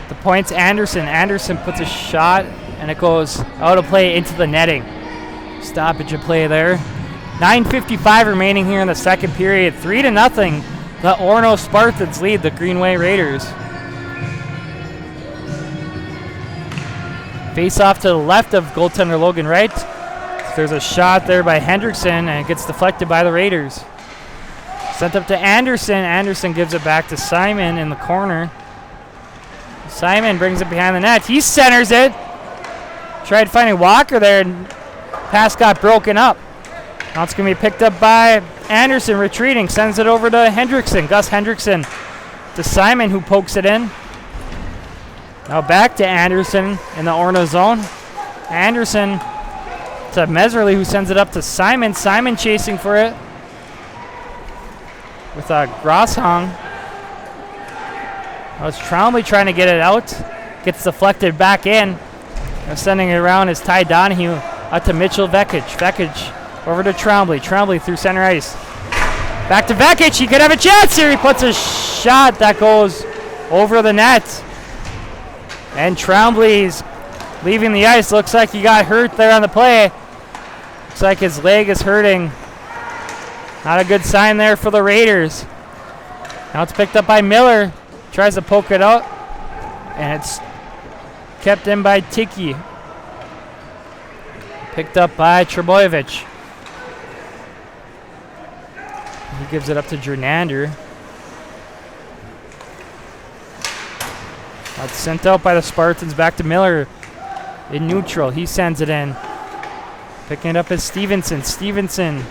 The point's Anderson. Anderson puts a shot, and it goes out of play into the netting. Stoppage of play there. 9:55 remaining here in the second period. 3-0. The Orono Spartans lead the Greenway Raiders. Face off to the left of goaltender Logan Wright. There's a shot there by Hendrickson, and it gets deflected by the Raiders. Sent up to Anderson. Anderson gives it back to Simon in the corner. Simon brings it behind the net. He centers it. Tried finding Walker there, and pass got broken up. Now it's going to be picked up by Anderson, retreating. Sends it over to Hendrickson. Gus Hendrickson to Simon, who pokes it in. Now back to Anderson in the Orono zone. Anderson to Meserly, who sends it up to Simon. Simon chasing for it with a Grosshong. Now it's Trombley trying to get it out. Gets deflected back in. Now sending it around is Ty Donahue out to Mitchell Vekic. Vekic over to Trombley. Trombley through center ice. Back to Vekic. He could have a chance here. He puts a shot that goes over the net. And Trombley's leaving the ice. Looks like he got hurt there on the play. Looks like his leg is hurting. Not a good sign there for the Raiders. Now it's picked up by Miller. Tries to poke it out. And it's kept in by Tiki. Picked up by Trebojevic. He gives it up to Jernander. That's sent out by the Spartans. Back to Miller in neutral. He sends it in. Picking it up is Stevenson. Stevenson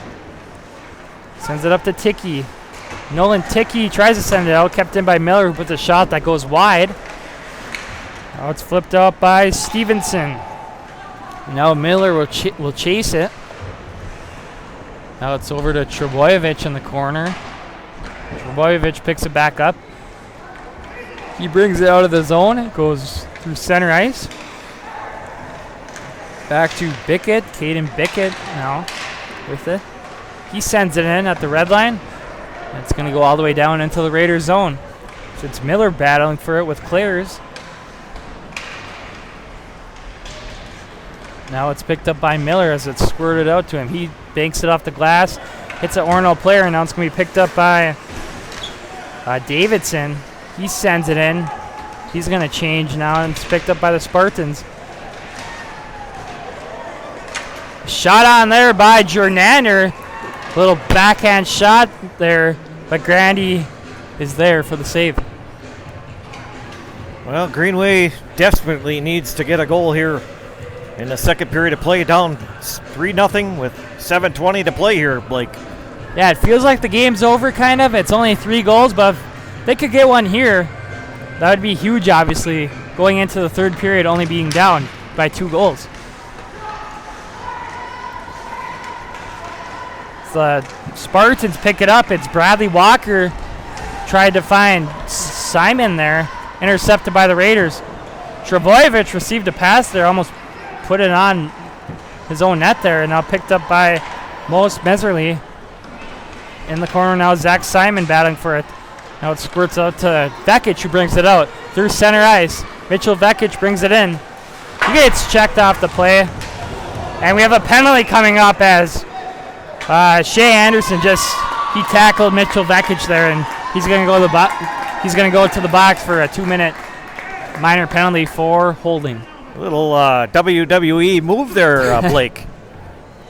sends it up to Tiki. Nolan Tiki tries to send it out. Kept in by Miller, who puts a shot that goes wide. Now it's flipped out by Stevenson. Now Miller will chase it. Now it's over to Trebojevic in the corner. Trebojevic picks it back up. He brings it out of the zone. It goes through center ice. Back to Bickett. Caden Bickett now with it. He sends it in at the red line. It's going to go all the way down into the Raiders zone. So it's Miller battling for it with Clares. Now it's picked up by Miller as it's squirted out to him. He banks it off the glass, hits an Orono player, and now it's going to be picked up by Davidson. He sends it in. He's going to change now, and it's picked up by the Spartans. Shot on there by Jornander. Little backhand shot there, but Grandy is there for the save. Well, Greenway desperately needs to get a goal here in the second period of play, down 3-0 with 7:20 to play here, Blake. Yeah, it feels like the game's over, kind of. It's only 3 goals, but if they could get one here, that would be huge, obviously, going into the third period only being down by 2 goals. The Spartans pick it up. It's Bradley Walker tried to find Simon there, intercepted by the Raiders. Trebojevic received a pass there, almost put it on his own net there, and now picked up by Most Meserly. In the corner now, Zach Simon battling for it. Now it squirts out to Vekic, who brings it out through center ice. Mitchell Vekic brings it in. He gets checked off the play. And we have a penalty coming up as Shea Anderson he tackled Mitchell Vekic there, and he's going to go to the box for a 2-minute minor penalty for holding. A little WWE move there, Blake,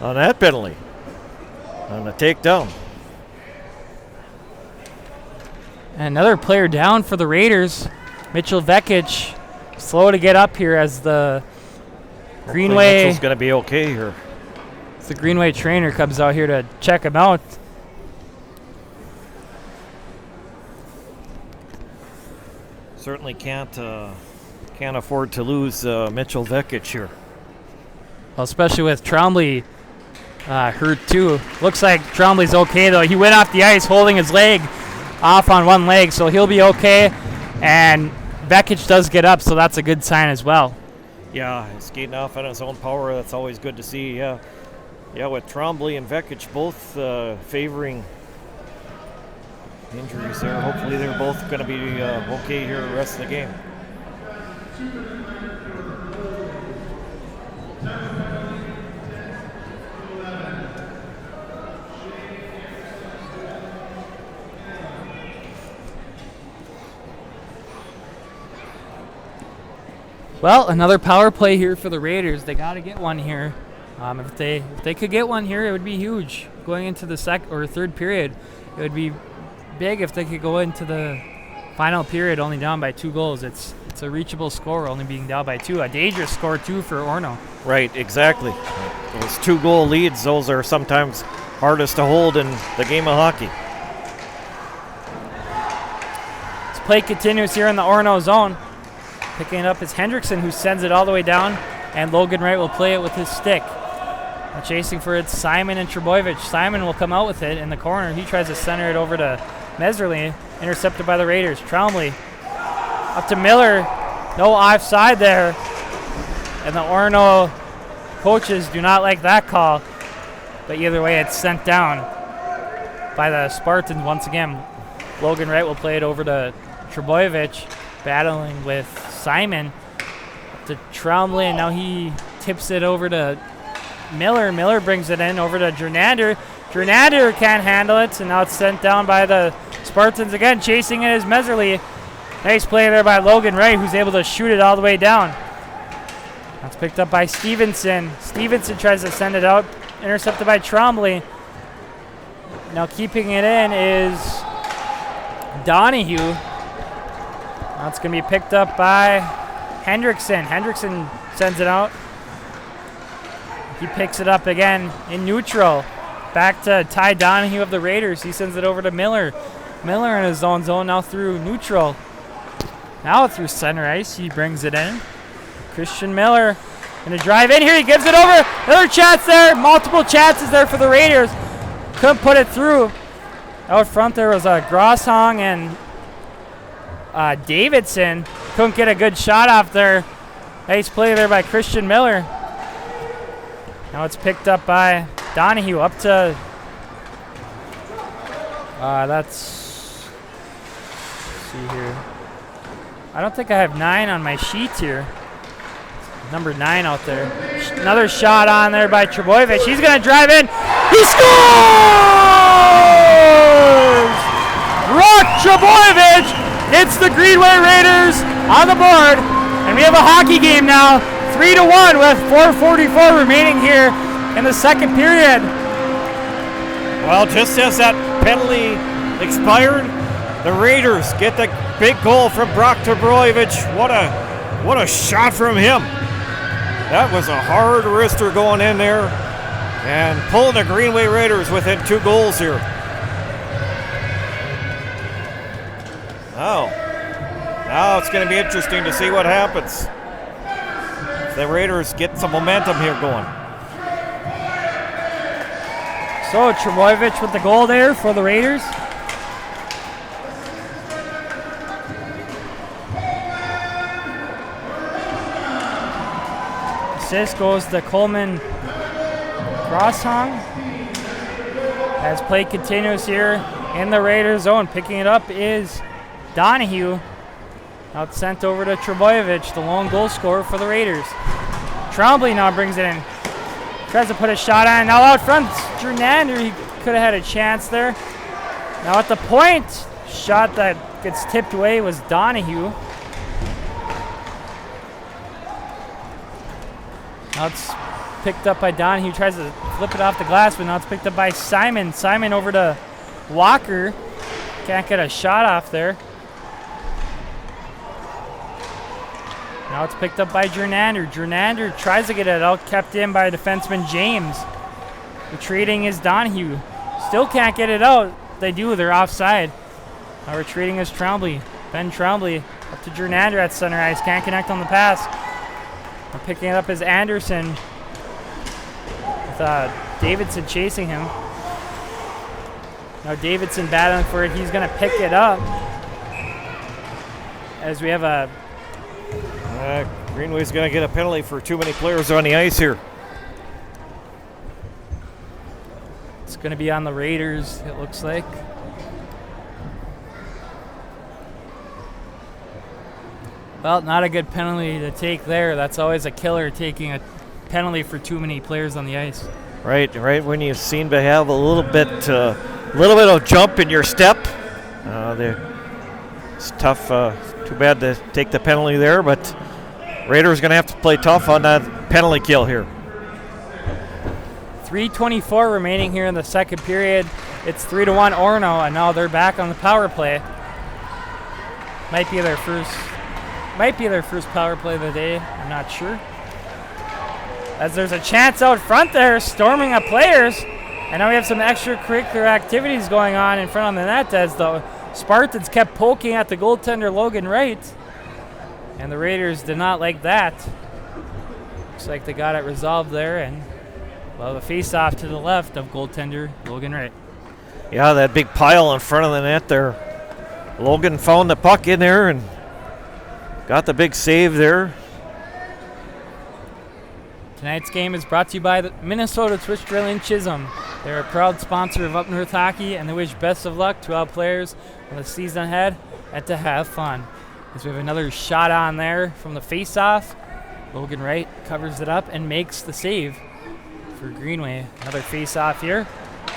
on that penalty, on the takedown. Another player down for the Raiders. Mitchell Vekic, slow to get up here as the Greenway. Mitchell's going to be okay here. The Greenway trainer comes out here to check him out. Certainly can't afford to lose Mitchell Vekic here. Well, especially with Trombley hurt too. Looks like Trombley's okay though. He went off the ice holding his leg off on one leg, so he'll be okay. And Vekic does get up, so that's a good sign as well. Yeah, he's skating off on his own power. That's always good to see. Yeah, with Trombley and Vekic both favoring injuries there. Hopefully they're both going to be okay here the rest of the game. Well, another power play here for the Raiders. They got to get one here. If they could get one here, it would be huge. Going into the third period, it would be big if they could go into the final period only down by 2 goals. It's a reachable score, only being down by 2. A dangerous score too for Orono. Right, exactly. Those 2-goal leads, those are sometimes hardest to hold in the game of hockey. This play continues here in the Orono zone. Picking it up is Hendrickson, who sends it all the way down, and Logan Wright will play it with his stick. Now chasing for it, Simon and Trebojevic. Simon will come out with it in the corner. He tries to center it over to Meserly, intercepted by the Raiders. Trombley up to Miller. No offside there. And the Orono coaches do not like that call. But either way, it's sent down by the Spartans once again. Logan Wright will play it over to Trebojevic, battling with Simon. Up to Trombley, and now he tips it over to Miller. Miller brings it in over to Jornander. Jornander can't handle it, and now it's sent down by the Spartans again. Chasing it is Meserly. Nice play there by Logan Wright, who's able to shoot it all the way down. That's picked up by Stevenson. Stevenson tries to send it out, intercepted by Trombley. Now keeping it in is Donahue. That's going to be picked up by Hendrickson. Hendrickson sends it out. He picks it up again in neutral. Back to Ty Donahue of the Raiders. He sends it over to Miller. Miller in his own zone now through neutral. Now through center ice. He brings it in. Christian Miller going to drive in here. He gives it over. Another chance there. Multiple chances there for the Raiders. Couldn't put it through. Out front there was Grosshong and Davidson. Couldn't get a good shot off there. Nice play there by Christian Miller. Now it's picked up by Donahue up to Let's see here. I don't think I have 9 on my sheet here. Number 9 out there. Another shot on there by Trebojevic. He's going to drive in. He scores! Rock Trebojevic hits the Greenway Raiders on the board. And we have a hockey game now. 3-1 with 4:44 remaining here in the second period. Well, just as that penalty expired, the Raiders get the big goal from Brock Trebojevic. What a shot from him. That was a hard wrister going in there and pulling the Greenway Raiders within 2 goals here. Now it's going to be interesting to see what happens. The Raiders get some momentum here going. So Trebojevic with the goal there for the Raiders. Assist goes to Coleman Crosshong. As play continues here in the Raiders zone. Picking it up is Donahue. Now it's sent over to Trebojevic, the lone goal scorer for the Raiders. Trombley now brings it in. Tries to put a shot on. Now out front, Jernander, he could have had a chance there. Now at the point, shot that gets tipped away was Donahue. Now it's picked up by Donahue. Tries to flip it off the glass, but now it's picked up by Simon. Simon over to Walker. Can't get a shot off there. Now it's picked up by Jernander. Jernander tries to get it out, kept in by defenseman James. Retreating is Donahue. Still can't get it out. They do, they're offside. Now retreating is Trombley. Ben Trombley up to Jernander at center ice. Can't connect on the pass. Now picking it up is Anderson. With Davidson chasing him. Now Davidson battling for it. He's going to pick it up. As we have a... Greenway's going to get a penalty for too many players on the ice here. It's going to be on the Raiders, it looks like. Well, not a good penalty to take there. That's always a killer, taking a penalty for too many players on the ice. Right when you seem to have a little bit of jump in your step. It's tough. Too bad to take the penalty there, but Raiders going to have to play tough on that penalty kill here. 3:24 remaining here in the second period. It's 3-1 Orono, and now they're back on the power play. Might be their first power play of the day. I'm not sure. As there's a chance out front there, storming up players, and now we have some extracurricular activities going on in front of the net as the Spartans kept poking at the goaltender Logan Wright, and the Raiders did not like that. Looks like they got it resolved there, and well, the face-off to the left of goaltender Logan Wright. Yeah, that big pile in front of the net there. Logan found the puck in there and got the big save there. Tonight's game is brought to you by the Minnesota Twitch Drill in Chisholm. They're a proud sponsor of Up North Hockey, and they wish best of luck to all players on the season ahead and to have fun. As we have another shot on there from the face-off. Logan Wright covers it up and makes the save for Greenway. Another face-off here.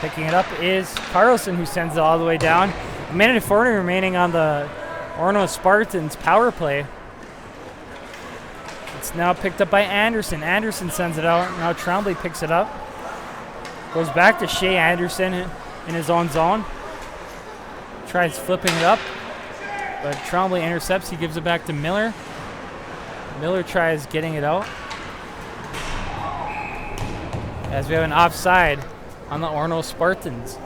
Picking it up is Carlson, who sends it all the way down. A minute and 40 remaining on the Orono Spartans power play. It's now picked up by Anderson. Anderson sends it out. Now Trombley picks it up. Goes back to Shea Anderson in his own zone. Tries flipping it up, but Trombley intercepts. He gives it back to Miller. Miller tries getting it out. As we have an offside on the Orono Spartans.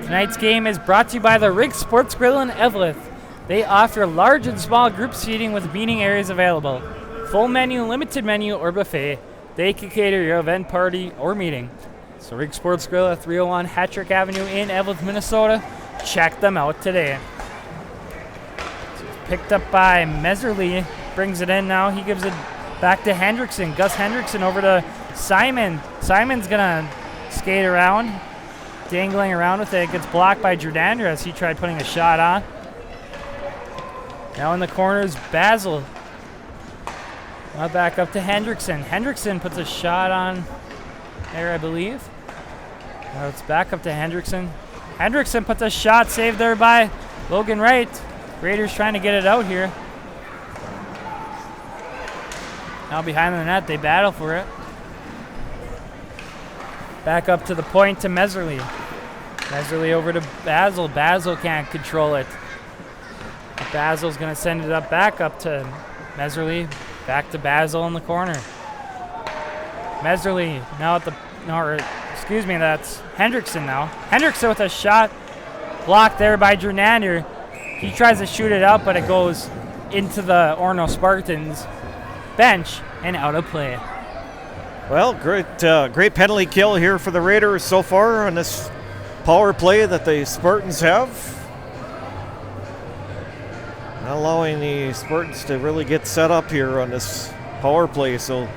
Tonight's game is brought to you by the Rig Sports Grill in Eveleth. They offer large and small group seating with meeting areas available. Full menu, limited menu, or buffet. They can cater your event, party, or meeting. So Rig Sports Grill at 301 Hattrick Avenue in Eveleth, Minnesota. Check them out today. So it's picked up by Meserly. Brings it in now. He gives it back to Hendrickson. Gus Hendrickson over to Simon. Simon's gonna skate around, dangling around with it. It gets blocked by Jordander as he tried putting a shot on. Now in the corners, Basil. Now back up to Hendrickson. Hendrickson puts a shot on there, I believe. Now it's back up to Hendrickson. Hendrickson puts a shot saved there by Logan Wright. Raiders trying to get it out here. Now behind the net, they battle for it. Back up to the point to Meserly. Meserly over to Basil. Basil can't control it. Basil's going to send it up back up to Meserly. Back to Basil in the corner. Meserly now at the, that's Hendrickson now. Hendrickson with a shot blocked there by Jordander. He tries to shoot it out, but it goes into the Orono Spartans bench and out of play. Well, great penalty kill here for the Raiders so far on this power play that the Spartans have. Not allowing the Spartans to really get set up here on this power play. So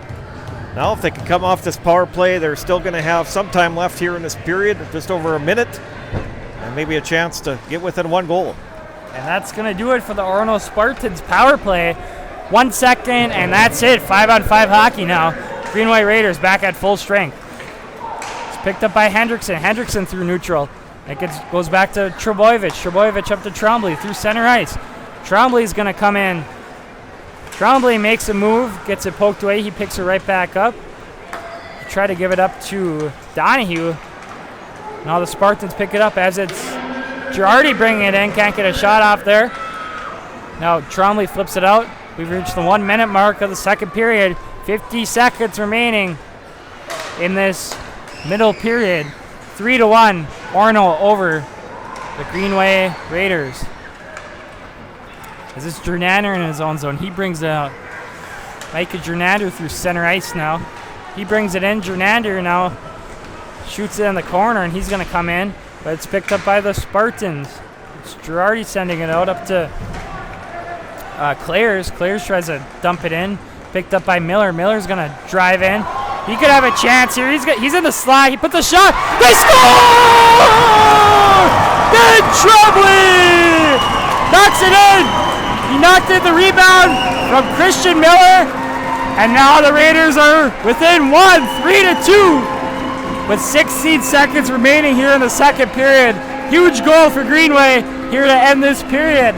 now if they can come off this power play, they're still going to have some time left here in this period, just over a minute, and maybe a chance to get within 1 goal. And that's going to do it for the Orono Spartans power play. 1 second, and that's it. 5-on-5 hockey now. Greenway Raiders back at full strength. It's picked up by Hendrickson. Hendrickson through neutral. It goes back to Trebojevic. Trebojevic up to Trombley through center ice. Trombley's going to come in. Trombley makes a move, gets it poked away. He picks it right back up. Try to give it up to Donahue. Now the Spartans pick it up as it's Girardi bringing it in. Can't get a shot off there. Now Trombley flips it out. We've reached the 1 minute mark of the second period. 50 seconds remaining in this middle period. 3-1, Orono over the Greenway Raiders. As it's Jordander in his own zone. He brings it out. Micah Jordander through center ice now. He brings it in. Jordander now shoots it in the corner, and he's going to come in. But it's picked up by the Spartans. It's Girardi sending it out up to Clares. Clares tries to dump it in. Picked up by Miller. Miller's going to drive in. He could have a chance here. He's in the slot. He puts a shot. They score! Ben Trombley knocks it in. He knocked in the rebound from Christian Miller. And now the Raiders are within 1, 3-2. With 16 seconds remaining here in the second period. Huge goal for Greenway here to end this period.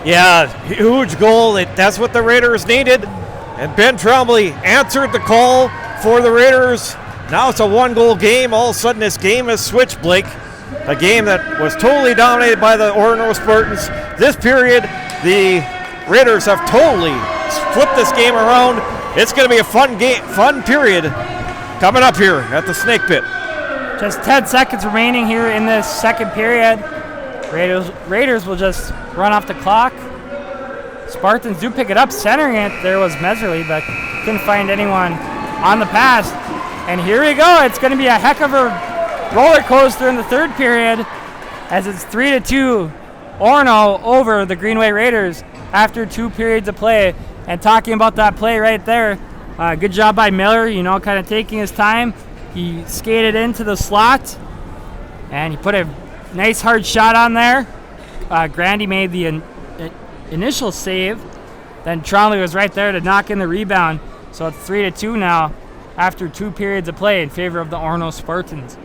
Yeah, huge goal. That's what the Raiders needed. And Ben Trombley answered the call for the Raiders. Now it's a 1-goal game. All of a sudden this game has switched, Blake. A game that was totally dominated by the Orono Spartans. This period, the Raiders have totally flipped this game around. It's going to be a fun period coming up here at the Snake Pit. Just 10 seconds remaining here in this second period. Raiders will just run off the clock. Spartans do pick it up, centering it. There was Meserly, but couldn't find anyone on the pass. And here we go. It's going to be a heck of a roller coaster in the third period as it's 3-2 Orono over the Greenway Raiders after 2 periods of play. And talking about that play right there, good job by Miller, kind of taking his time. He skated into the slot and he put a nice hard shot on there. Grandy made the initial save. Then Trombley was right there to knock in the rebound. So it's 3-2 now after 2 periods of play in favor of the Orono Spartans.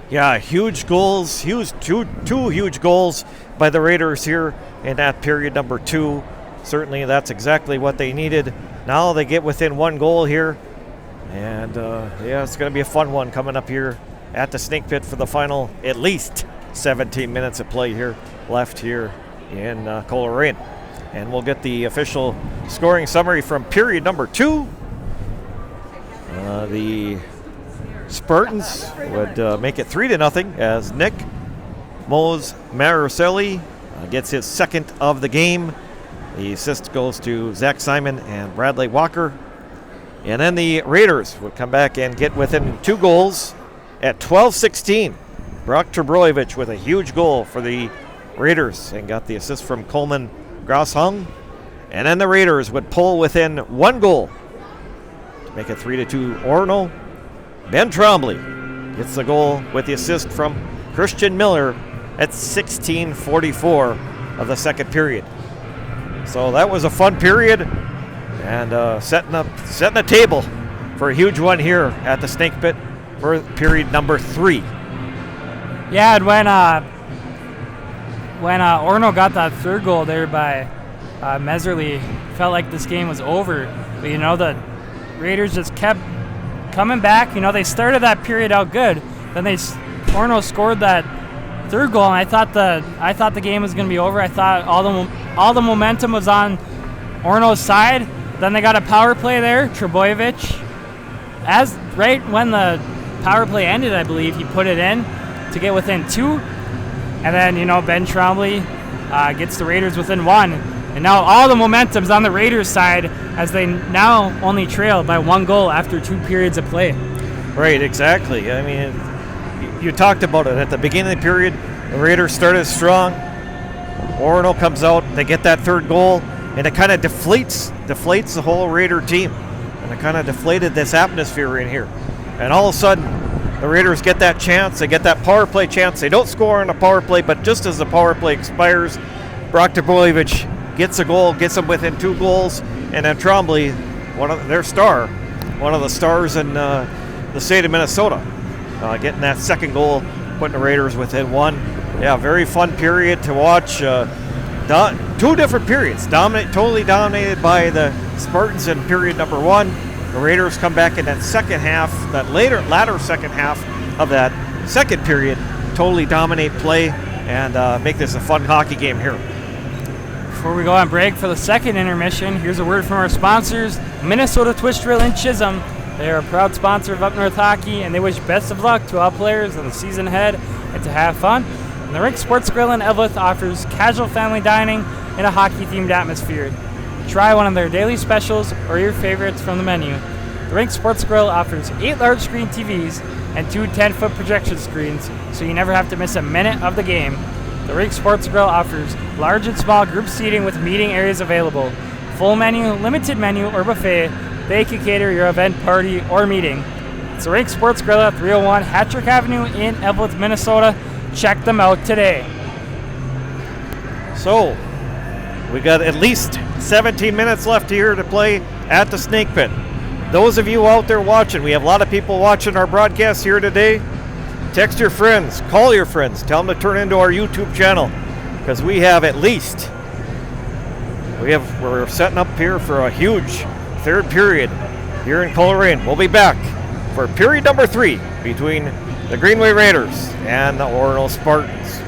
Yeah, huge goals, two huge goals by the Raiders here in that period number 2. Certainly that's exactly what they needed. Now they get within 1 goal here. And it's going to be a fun one coming up here at the Snake Pit for the final at least 17 minutes of play here left here in Coleraine. And we'll get the official scoring summary from period number 2. The Spartans would make it 3-0 as Nick Mose Maricelli gets his second of the game. The assist goes to Zach Simon and Bradley Walker. And then the Raiders would come back and get within 2 goals at 12:16. Brock Trebojevic with a huge goal for the Raiders and got the assist from Coleman Grosshung. And then the Raiders would pull within 1 goal make it 3-2 Orono. Ben Trombley gets the goal with the assist from Christian Miller at 16:44 of the second period. So that was a fun period, and setting a table for a huge one here at the Snake Pit for period number 3. Yeah, and when Orono got that third goal there by Meserly, felt like this game was over. But the Raiders just kept coming back. They started that period out good. Then Orono scored that third goal, and I thought the game was going to be over. I thought all the momentum was on Orono's side. Then they got a power play there. Trebojevic, right when the power play ended, I believe he put it in to get within 2. And then Ben Trombley gets the Raiders within 1. And now all the momentum's on the Raiders' side as they now only trail by 1 goal after 2 periods of play. Right, exactly. I mean, you talked about it. At the beginning of the period, the Raiders started strong. Orono comes out, they get that third goal, and it kind of deflates the whole Raider team. And it kind of deflated this atmosphere in here. And all of a sudden, the Raiders get that chance. They get that power play chance. They don't score on the power play, but just as the power play expires, Brock Trebojevic gets a goal, gets them within 2 goals, and then Trombley, one of the stars in the state of Minnesota, getting that second goal, putting the Raiders within 1. Yeah, very fun period to watch. 2 different periods, totally dominated by the Spartans in period number 1. The Raiders come back in that second half, that latter second half of that second period, totally dominate play and make this a fun hockey game here. Before we go on break for the second intermission, here's a word from our sponsors, Minnesota Twist Drill in Chisholm. They are a proud sponsor of Up North Hockey, and they wish best of luck to all players in the season ahead and to have fun. And the Rink Sports Grill in Eveleth offers casual family dining in a hockey-themed atmosphere. Try one of their daily specials or your favorites from the menu. The Rink Sports Grill offers 8 large screen TVs and 2 10-foot projection screens, so you never have to miss a minute of the game. The Rink Sports Grill offers large and small group seating with meeting areas available. Full menu, limited menu, or buffet, they can cater your event, party, or meeting. It's the Rink Sports Grill at 301 Hattrick Avenue in Eveleth, Minnesota. Check them out today. So, we got at least 17 minutes left here to play at the Snake Pit. Those of you out there watching, we have a lot of people watching our broadcast here today. Text your friends, call your friends, tell them to turn into our YouTube channel, because we're setting up here for a huge third period here in Coleraine. We'll be back for period number 3 between the Greenway Raiders and the Orono Spartans.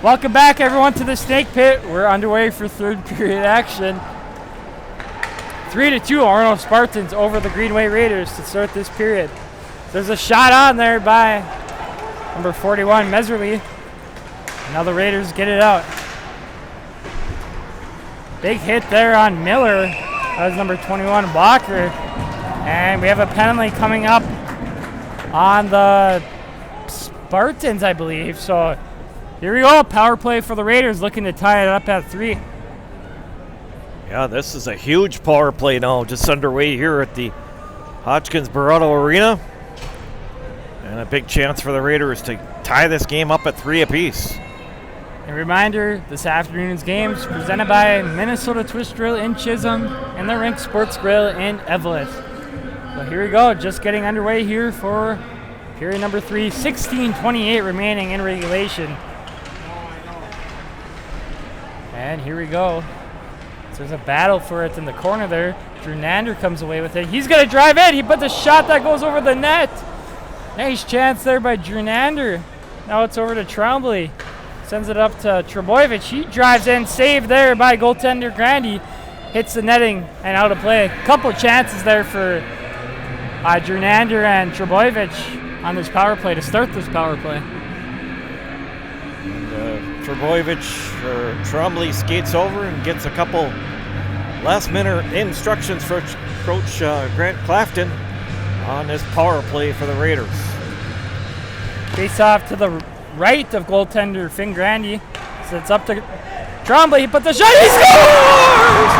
Welcome back, everyone, to the Snake Pit. We're underway for third period action. 3-2 Orono Spartans over the Greenway Raiders to start this period. There's a shot on there by number 41, Meserly. Now the Raiders get it out. Big hit there on Miller. That was number 21, Walker. And we have a penalty coming up on the Spartans, I believe. So here we go. Power play for the Raiders, looking to tie it up at 3. Yeah, this is a huge power play now, just underway here at the Hodgkins Barado Arena. And a big chance for the Raiders to tie this game up at 3 apiece. A reminder, this afternoon's games presented by Minnesota Twist Grill in Chisholm and the Rink Sports Grill in Eveleth. So here we go, just getting underway here for period number 3, 16:28 remaining in regulation. And here we go. So there's a battle for it in the corner there. Drenander comes away with it. He's going to drive in. He puts a shot that goes over the net. Nice chance there by Drenander. Now it's over to Trombley. Sends it up to Trebojevic. He drives in. Saved there by goaltender Grandy. Hits the netting and out of play. Couple chances there for Drenander and Trebojevic on this power play to start this power play. Trebojevic or Trombley skates over and gets a couple last-minute instructions for Coach Grant Clafton on this power play for the Raiders. Face off to the right of goaltender Finn Grandy. So it's up to Trombley. He puts the shot. He scores!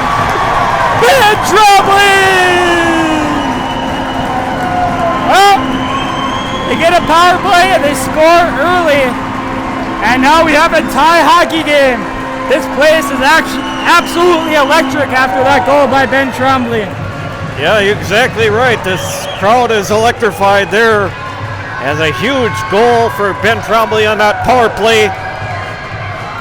Ben Trombley! Well, they get a power play and they score early. And now we have a tie hockey game. This place is actually absolutely electric after that goal by Ben Trombley. Yeah, you're exactly right. This crowd is electrified there. As a huge goal for Ben Trombley on that power play.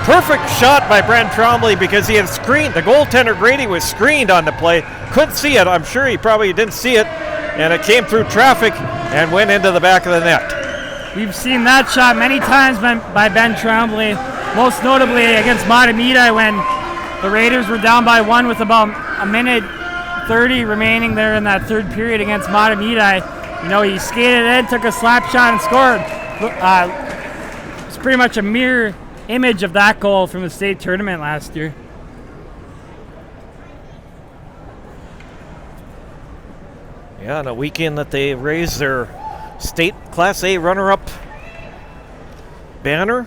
Perfect shot by Ben Trombley because he had screened. The goaltender Grady was screened on the play. Couldn't see it. I'm sure he probably didn't see it. And it came through traffic and went into the back of the net. We've seen that shot many times by Ben Trombley, most notably against Matamidi when the Raiders were down by 1 with about a minute 30 remaining there in that third period against Matamidi. You know, he skated in, took a slap shot, and scored. It's pretty much a mirror image of that goal from the state tournament last year. Yeah, on a weekend that they raised their state Class A runner-up banner.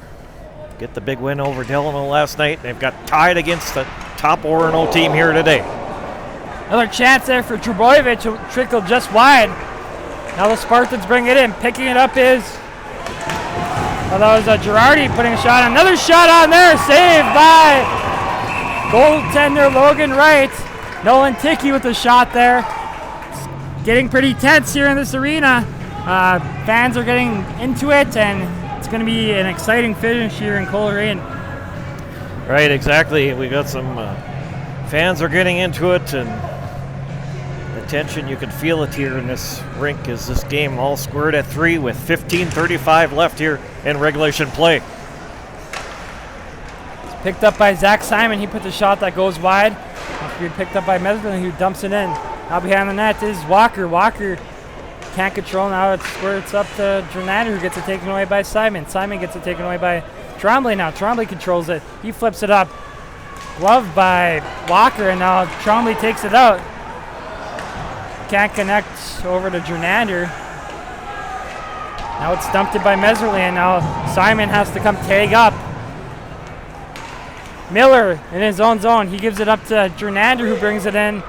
Get the big win over Delano last night. They've got tied against the top Orono team here today. Another chance there for Trebojevic, who trickled just wide. Now the Spartans bring it in. Picking it up is, that was Girardi putting a shot on. Another shot on there. Saved by goaltender Logan Wright. Nolan Tickey with the shot there. It's getting pretty tense here in this arena. Fans are getting into it, and it's going to be an exciting finish here in Coleraine. Right, exactly. We got some fans are getting into it, and the tension, you can feel it here in this rink as this game all squared at 3 with 15:35 left here in regulation play. It's picked up by Zach Simon. He put the shot that goes wide. After being picked up by Mesberlin, who dumps it in. Now behind the net is Walker. Walker can't control. Now it's where it's up to Drenander, who gets it taken away by Simon. Simon gets it taken away by Trombley now. Trombley controls it. He flips it up. Gloved by Walker, and now Trombley takes it out. Can't connect over to Drenander. Now it's dumped it by Meserly, and now Simon has to come tag up. Miller in his own zone. He gives it up to Drenander, who brings it in.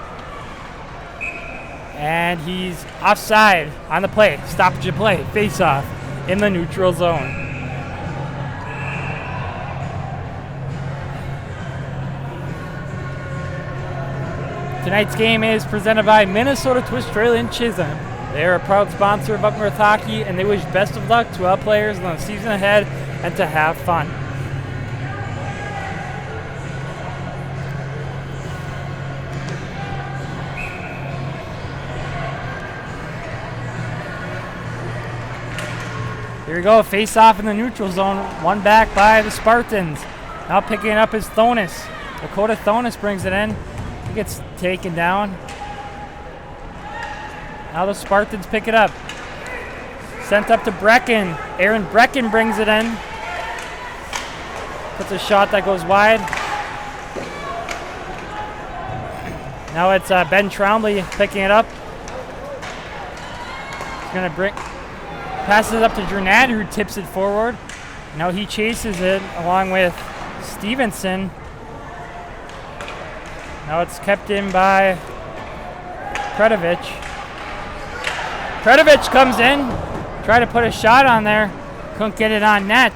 And he's offside on the play. Stoppage of play. Face off in the neutral zone. Tonight's game is presented by Minnesota Twist Trail in Chisholm. They are a proud sponsor of Up North Hockey, and they wish best of luck to all players in the season ahead and to have fun. Here we go, face off in the neutral zone. One back by the Spartans. Now picking it up is Thonis. Dakota Thonis brings it in. He gets taken down. Now the Spartans pick it up. Sent up to Brecken. Aaron Brecken brings it in. Puts a shot that goes wide. Now it's Ben Trombley picking it up. He's going to bring... Passes it up to Jornad, who tips it forward. Now he chases it along with Stevenson. Now it's kept in by Predovic. Predovic comes in, tried to put a shot on there, couldn't get it on net.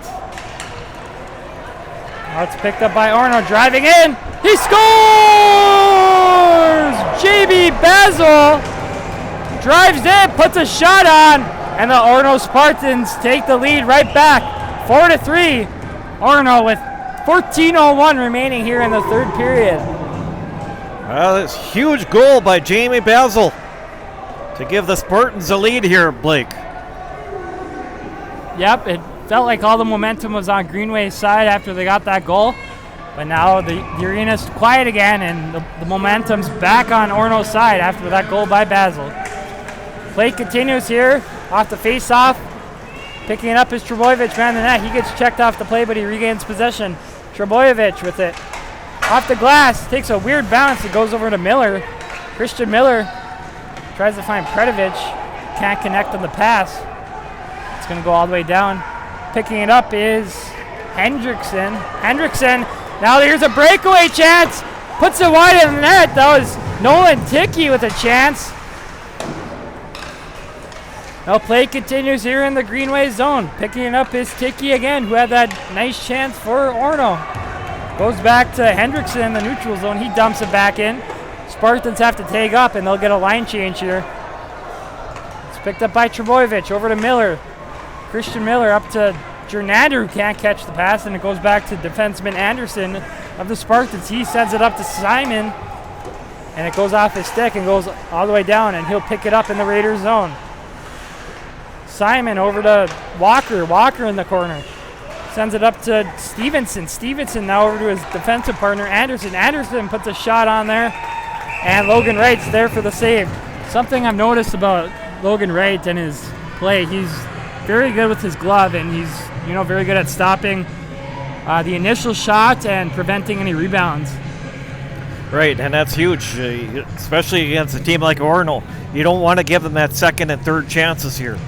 Now it's picked up by Orono, driving in. He scores! JB Basil drives in, puts a shot on, and the Orono Spartans take the lead right back, 4-3. Orono with 14:01 remaining here in the third period. Well, this huge goal by Jamie Basil to give the Spartans a lead here, Blake. Yep, it felt like all the momentum was on Greenway's side after they got that goal. But now the arena's quiet again, and the momentum's back on Orono's side after that goal by Basil. Play continues here, off the face-off. Picking it up is Trebojevic, man the net. He gets checked off the play, but he regains possession. Trebojevic with it. Off the glass, takes a weird bounce. It goes over to Miller. Christian Miller tries to find Predovic. Can't connect on the pass. It's going to go all the way down. Picking it up is Hendrickson. Hendrickson, now here's a breakaway chance. Puts it wide in the net. That was Nolan Ticky with a chance. Now play continues here in the Greenway zone. Picking it up is Ticky again, who had that nice chance for Orono. Goes back to Hendrickson in the neutral zone. He dumps it back in. Spartans have to take up, and they'll get a line change here. It's picked up by Trebojevic. Over to Miller. Christian Miller up to Jornander, who can't catch the pass, and it goes back to defenseman Anderson of the Spartans. He sends it up to Simon, and it goes off his stick and goes all the way down, and he'll pick it up in the Raiders zone. Simon over to Walker. Walker in the corner. Sends it up to Stevenson. Stevenson now over to his defensive partner, Anderson. Anderson puts a shot on there, and Logan Wright's there for the save. Something I've noticed about Logan Wright and his play, he's very good with his glove, and he's very good at stopping the initial shot and preventing any rebounds. Right, and that's huge, especially against a team like Orono. You don't want to give them that second and third chances here.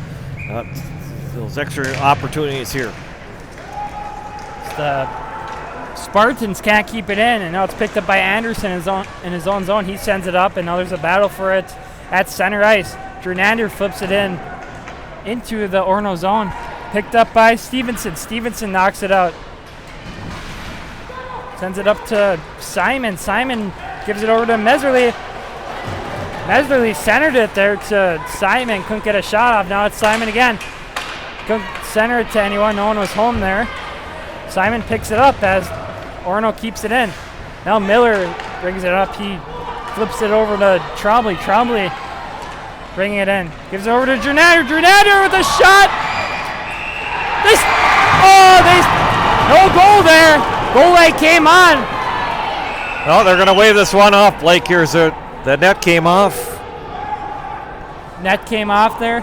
Those extra opportunities here. The Spartans can't keep it in, and now it's picked up by Anderson in his own zone. He sends it up, and now there's a battle for it at center ice. Jornander flips it into the Orono zone. Picked up by Stevenson. Stevenson knocks it out. Sends it up to Simon. Simon gives it over to Meserly. Meserly centered it there to Simon. Couldn't get a shot off. Now it's Simon again. Couldn't center it to anyone. No one was home there. Simon picks it up as Orono keeps it in. Now Miller brings it up. He flips it over to Trombley. Trombley bringing it in. Gives it over to Jornander. Jornander with a shot. No goal there. Goal light came on. Oh, they're going to wave this one off. Blake, here's the net came off. Net came off there.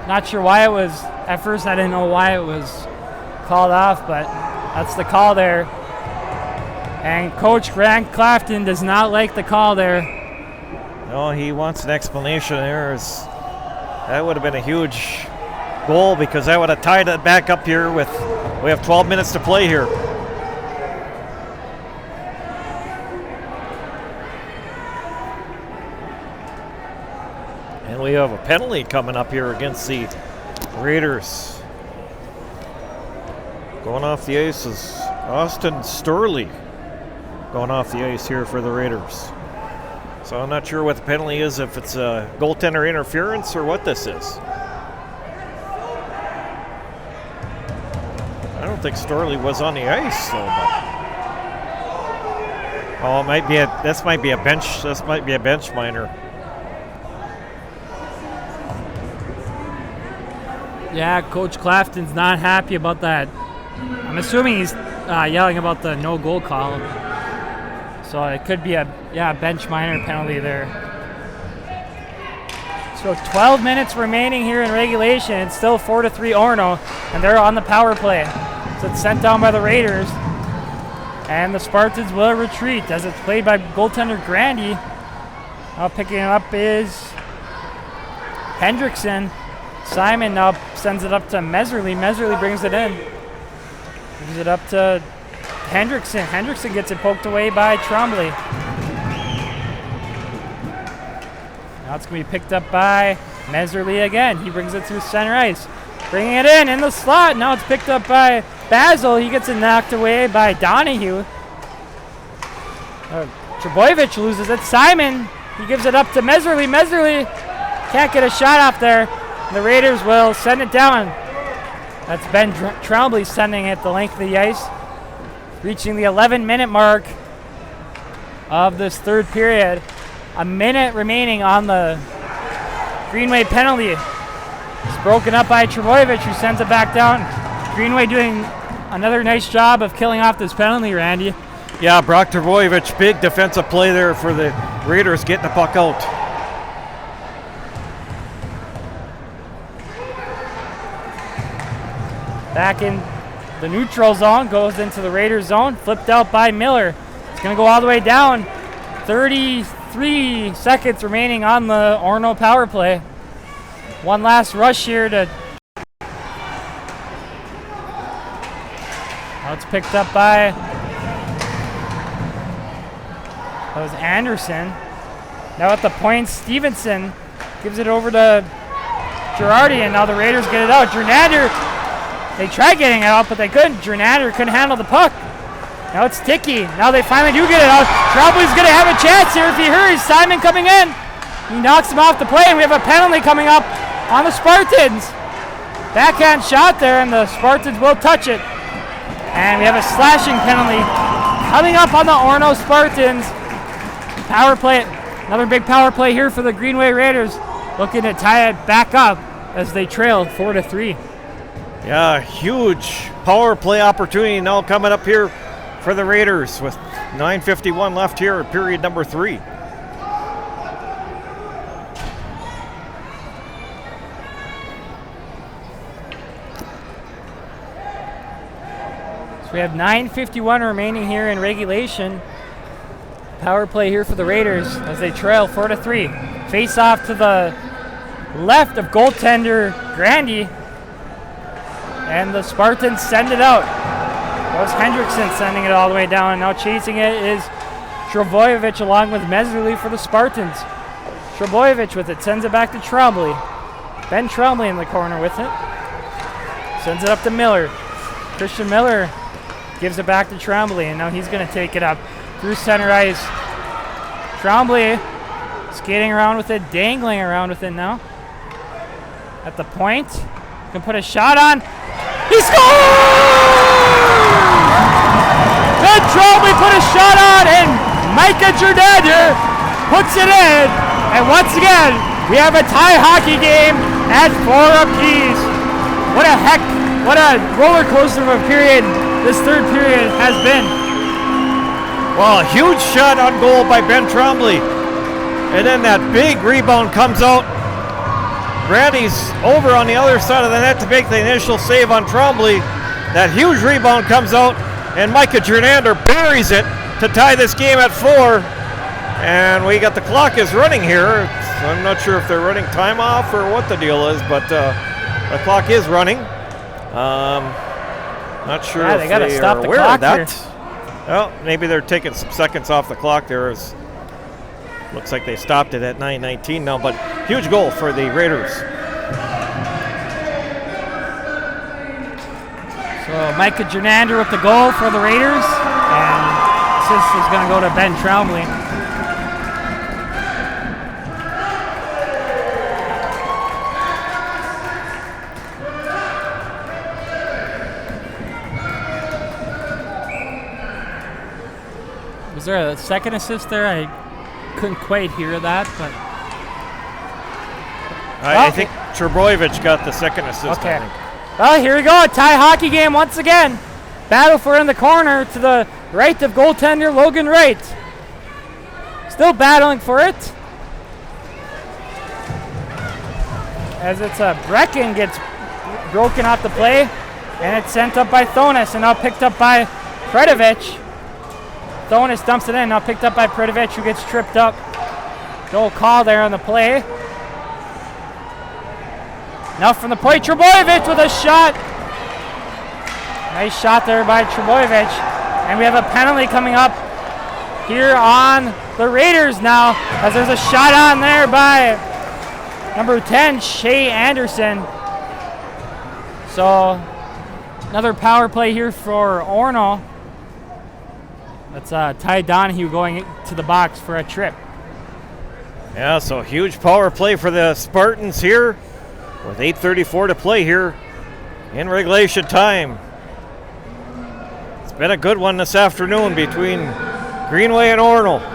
Not sure why it was. At first, I didn't know why it was called off, but that's the call there. And Coach Grant Clafton does not like the call there. No, he wants an explanation there. That would have been a huge goal because that would have tied it back up here we have 12 minutes to play here. And we have a penalty coming up here against the Raiders. Going off the ice is Austin Sturley. Going off the ice here for the Raiders. So I'm not sure what the penalty is, if it's a goaltender interference or what this is. I don't think Sturley was on the ice, though. Oh, it might be this might be a bench minor. Yeah, Coach Clafton's not happy about that. I'm assuming he's yelling about the no goal call. So it could be a bench minor penalty there. So 12 minutes remaining here in regulation. It's still 4-3 Orono, and they're on the power play. So it's sent down by the Raiders. And the Spartans will retreat as it's played by goaltender Grandy. Now picking it up is Hendrickson. Simon now sends it up to Meserly. Meserly brings it in. Brings it up to Hendrickson. Hendrickson gets it poked away by Trombley. Now it's going to be picked up by Meserly again. He brings it to center ice. Bringing it in the slot. Now it's picked up by Basil. He gets it knocked away by Donahue. Trebojevic loses it. Simon, he gives it up to Meserly. Meserly can't get a shot off there. The Raiders will send it down. That's Ben Trombley sending it the length of the ice. Reaching the 11-minute mark of this third period. A minute remaining on the Greenway penalty. It's broken up by Trebojevic, who sends it back down. Greenway doing another nice job of killing off this penalty, Randy. Yeah, Brock Trebojevic, big defensive play there for the Raiders getting the puck out. Back in the neutral zone, goes into the Raiders zone, flipped out by Miller. It's going to go all the way down. 33 seconds remaining on the Orono power play. One last rush here to... Now it's picked up by... That was Anderson. Now at the point, Stevenson gives it over to Girardi, and now the Raiders get it out. Jernander... They tried getting it out, but they couldn't. Jernander couldn't handle the puck. Now it's Ticky. Now they finally do get it out. Trombley's going to have a chance here if he hurries. Simon coming in. He knocks him off the play, and we have a penalty coming up on the Spartans. Backhand shot there, and the Spartans will touch it. And we have a slashing penalty coming up on the Orono Spartans. Power play. Another big power play here for the Greenway Raiders. Looking to tie it back up as they trail 4-3. Yeah, huge power play opportunity now coming up here for the Raiders with 9:51 left here in period number 3. So we have 9:51 remaining here in regulation. Power play here for the Raiders as they trail 4-3. Face off to the left of goaltender Grandy. And the Spartans send it out. That was Hendrickson sending it all the way down. Now chasing it is Trebojevic along with Meserly for the Spartans. Trebojevic with it, sends it back to Trombley. Ben Trombley in the corner with it. Sends it up to Miller. Christian Miller gives it back to Trombley, and now he's going to take it up through center ice. Trombley skating around with it, dangling around with it now. At the point, can put a shot on. He scores! Ben Trombley put a shot on, and Micah Jordander puts it in. And once again, we have a tie hockey game at 4 apiece. What a roller coaster of a period this third period has been. Well, a huge shot on goal by Ben Trombley. And then that big rebound comes out. Grandy's over on the other side of the net to make the initial save on Trombley. That huge rebound comes out, and Micah Jordander buries it to tie this game at 4. And we got the clock is running here. I'm not sure if they're running time off or what the deal is, but the clock is running. Not sure if they gotta stop the aware clock of that. here. Well, maybe they're taking some seconds off the clock there. Looks like they stopped it at 9:19 now, but huge goal for the Raiders. So Micah Jordander with the goal for the Raiders, and assist is going to go to Ben Trombley. Was there a second assist there? I couldn't quite hear that, but I think Trebojevic got the second assist. Okay. I think. Well, here we go. A tie hockey game once again. Battle for in the corner to the right of goaltender Logan Wright. Still battling for it. As it's Brecken gets broken off the play, and it's sent up by Thonis, and now picked up by Predovic. Thonis dumps it in, now picked up by Predovic, who gets tripped up. No call there on the play. Now from the point, Trebojevic with a shot. Nice shot there by Trebojevic. And we have a penalty coming up here on the Raiders now, as there's a shot on there by number 10, Shea Anderson. So another power play here for Orono. That's Ty Donahue going to the box for a trip. Yeah, so huge power play for the Spartans here with 8:34 to play here in regulation time. It's been a good one this afternoon between Greenway and Orono.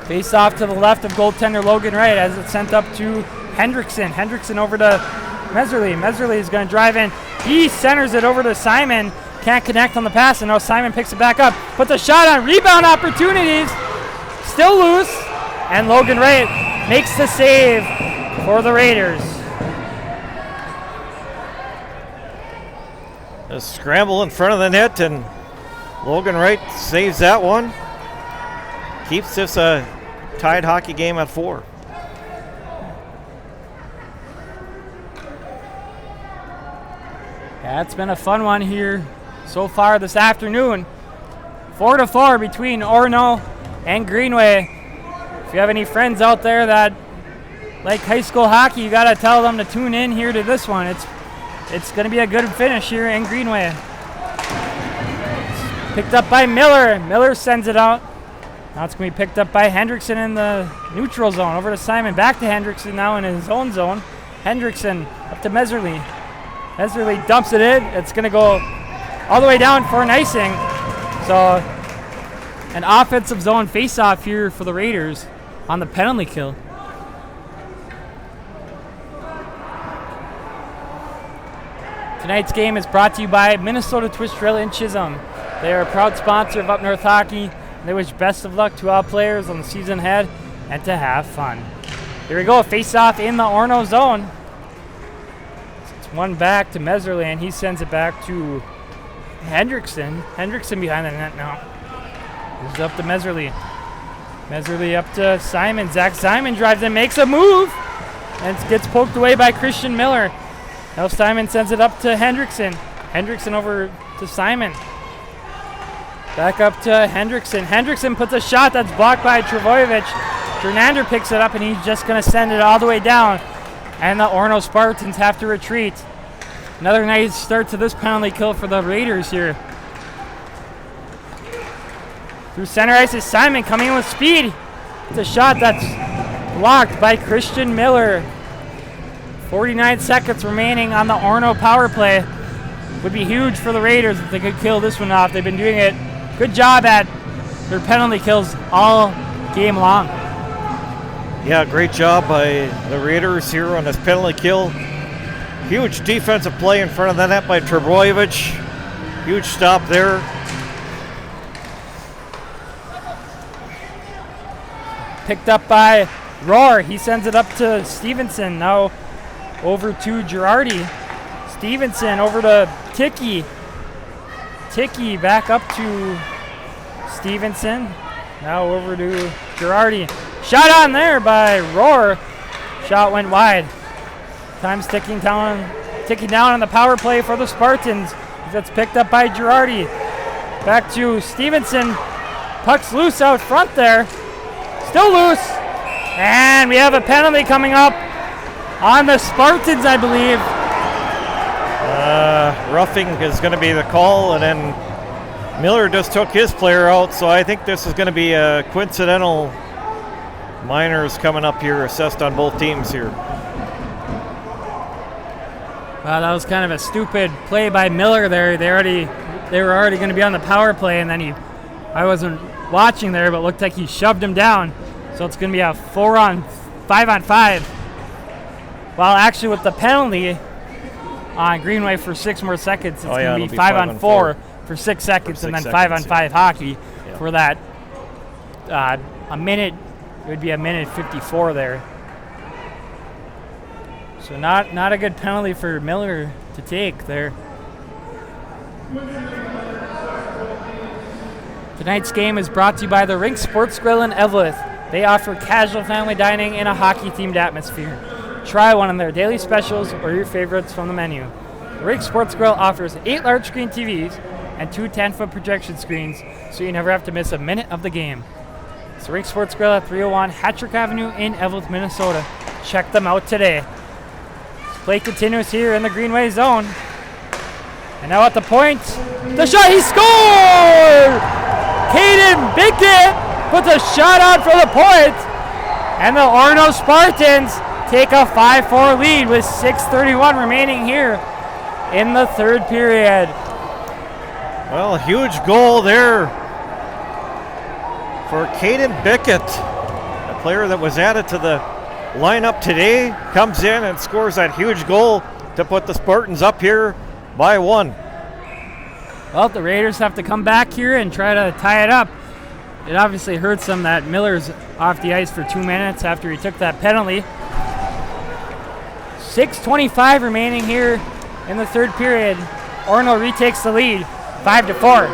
Face off to the left of goaltender Logan Wright as it's sent up to Hendrickson. Hendrickson over to Meserly. Meserly is going to drive in. He centers it over to Simon. Can't connect on the pass, and now Simon picks it back up. Puts a shot on. Rebound opportunities. Still loose. And Logan Wright makes the save for the Raiders. A scramble in front of the net, and Logan Wright saves that one. Keeps this a tied hockey game at 4. Yeah, it's been a fun one here so far this afternoon. 4-4 between Orono and Greenway. If you have any friends out there that like high school hockey, you gotta tell them to tune in here to this one. It's gonna be a good finish here in Greenway. Picked up by Miller. Miller sends it out. Now it's going to be picked up by Hendrickson in the neutral zone. Over to Simon. Back to Hendrickson now in his own zone. Hendrickson up to Meserly. Meserly dumps it in. It's going to go all the way down for an icing. So an offensive zone face-off here for the Raiders on the penalty kill. Tonight's game is brought to you by Minnesota Twist Drill in Chisholm. They are a proud sponsor of Up North Hockey. They wish best of luck to all players on the season ahead and to have fun. Here we go, face-off in the Orono zone. It's one back to Meserly, and he sends it back to Hendrickson. Hendrickson behind the net now. Moves up to Meserly. Meserly up to Simon. Zach Simon drives in, makes a move, and gets poked away by Christian Miller. Now Simon sends it up to Hendrickson. Hendrickson over to Simon. Back up to Hendrickson. Hendrickson puts a shot that's blocked by Trebojevic. Jernander picks it up, and he's just going to send it all the way down. And the Orono Spartans have to retreat. Another nice start to this penalty kill for the Raiders here. Through center ice is Simon coming in with speed. It's a shot that's blocked by Christian Miller. 49 seconds remaining on the Orono power play. Would be huge for the Raiders if they could kill this one off. They've been doing it. Good job at their penalty kills all game long. Yeah, great job by the Raiders here on this penalty kill. Huge defensive play in front of the net by Trebojevic. Huge stop there. Picked up by Rohr. He sends it up to Stevenson. Now over to Girardi. Stevenson over to Ticky. Ticky back up to Stevenson. Now over to Girardi. Shot on there by Rohr. Shot went wide. Time's ticking down on the power play for the Spartans. That's picked up by Girardi. Back to Stevenson. Puck's loose out front there. Still loose. And we have a penalty coming up on the Spartans, I believe. Roughing is going to be the call, and then Miller just took his player out, so I think this is going to be a coincidental minors coming up here, assessed on both teams here. Wow, that was kind of a stupid play by Miller there. They were already going to be on the power play, and then I wasn't watching there, but it looked like he shoved him down. So it's going to be a 4-on-4 5-on-5. Well, actually, with the penalty on Greenway for 6 more seconds, it's going to be 5-on-4 for 6 seconds, and then 5-on-5 hockey for that a minute. It would be a minute 54 there. So not a good penalty for Miller to take there. Tonight's game is brought to you by the Rink Sports Grill in Eveleth. They offer casual family dining in a hockey-themed atmosphere. Try one of their daily specials or your favorites from the menu. The Rink Sports Grill offers 8 large screen TVs and 2 10-foot projection screens, so you never have to miss a minute of the game. It's the Rink Sports Grill at 301 Hattrick Avenue in Eveleth, Minnesota. Check them out today. Play continues here in the Greenway zone. And now at the point, the shot, he scored! Caden Bickett puts a shot out for the point, and the Orono Spartans take a 5-4 lead with 6:31 remaining here in the 3rd period. Well, a huge goal there for Caden Bickett, a player that was added to the lineup today, comes in and scores that huge goal to put the Spartans up here by 1. Well, the Raiders have to come back here and try to tie it up. It obviously hurts them that Miller's off the ice for 2 minutes after he took that penalty. 6:25 remaining here in the 3rd period. Orono retakes the lead, 5-4.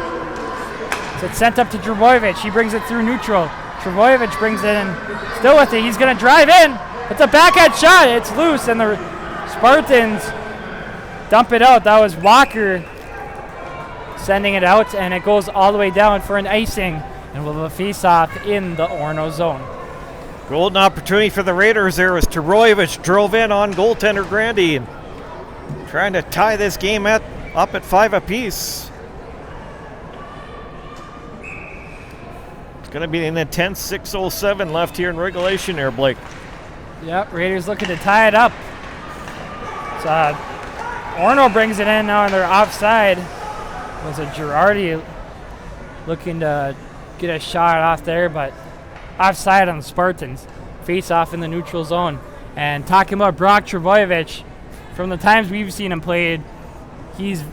So it's sent up to Trebojevic. He brings it through neutral. Trebojevic brings it in, still with it. He's going to drive in. It's a backhand shot. It's loose, and the Spartans dump it out. That was Walker sending it out, and it goes all the way down for an icing, and we'll have a face-off in the Orono zone. Golden opportunity for the Raiders there as Trebojevic drove in on goaltender Grandy, and trying to tie this game up at 5 apiece. It's going to be an intense 6:07 left here in regulation here, Blake. Yep, Raiders looking to tie it up. So, Orono brings it in now, and they're offside. Was it Girardi looking to get a shot off there, but offside on the Spartans. Face off in the neutral zone. And talking about Brock Trebojevic, from the times we've seen him played, he's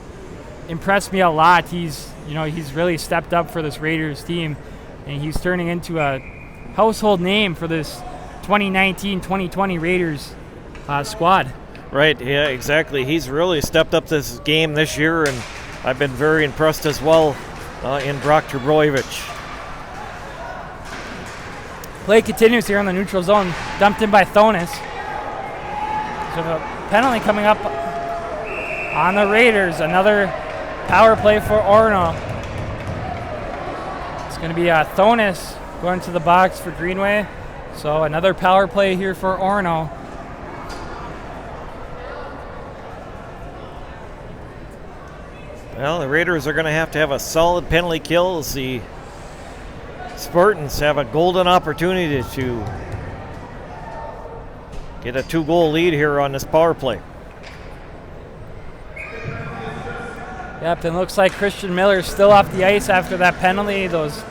impressed me a lot. He's really stepped up for this Raiders team, and he's turning into a household name for this 2019-2020 Raiders squad. Right, yeah, exactly. He's really stepped up this game this year, and I've been very impressed as well in Brock Trebojevic. Play continues here in the neutral zone, dumped in by Thonis. So the penalty coming up on the Raiders. Another power play for Orono. It's going to be Thonis going to the box for Greenway. So another power play here for Orono. Well, the Raiders are going to have a solid penalty kill as the Spartans have a golden opportunity to get a 2-goal lead here on this power play. Yep, and looks like Christian Miller's still off the ice after that penalty. Those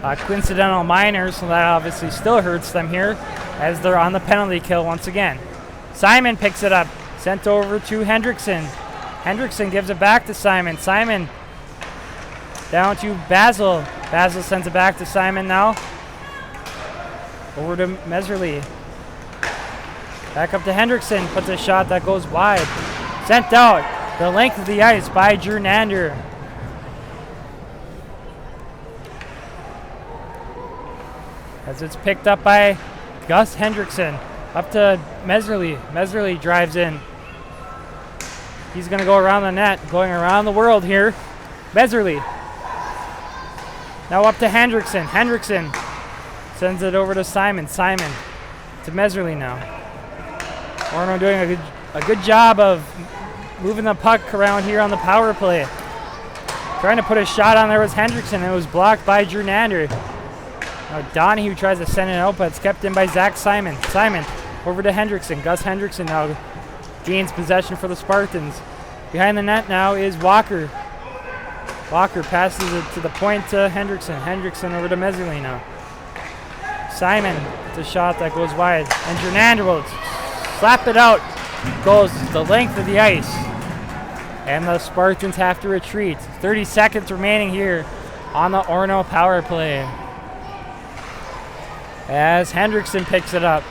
coincidental minors, so that obviously still hurts them here as they're on the penalty kill once again. Simon picks it up, sent over to Hendrickson. Hendrickson gives it back to Simon. Simon down to Basil. Basil sends it back to Simon now. Over to Meserly. Back up to Hendrickson. Puts a shot that goes wide. Sent out the length of the ice by Jernander. As it's picked up by Gus Hendrickson. Up to Meserly. Meserly drives in. He's going to go around the net, going around the world here. Meserly. Now up to Hendrickson. Hendrickson sends it over to Simon. Simon to Meserly now. Orono doing a good job of moving the puck around here on the power play. Trying to put a shot on there was Hendrickson. It was blocked by Jernander. Now Donahue tries to send it out, but it's kept in by Zach Simon. Simon over to Hendrickson. Gus Hendrickson now gains possession for the Spartans. Behind the net now is Walker. Walker passes it to the point to Hendrickson. Hendrickson over to Meserly now. Simon, it's a shot that goes wide. And Jernander will slap it out. Goes the length of the ice. And the Spartans have to retreat. 30 seconds remaining here on the Orono power play. As Hendrickson picks it up.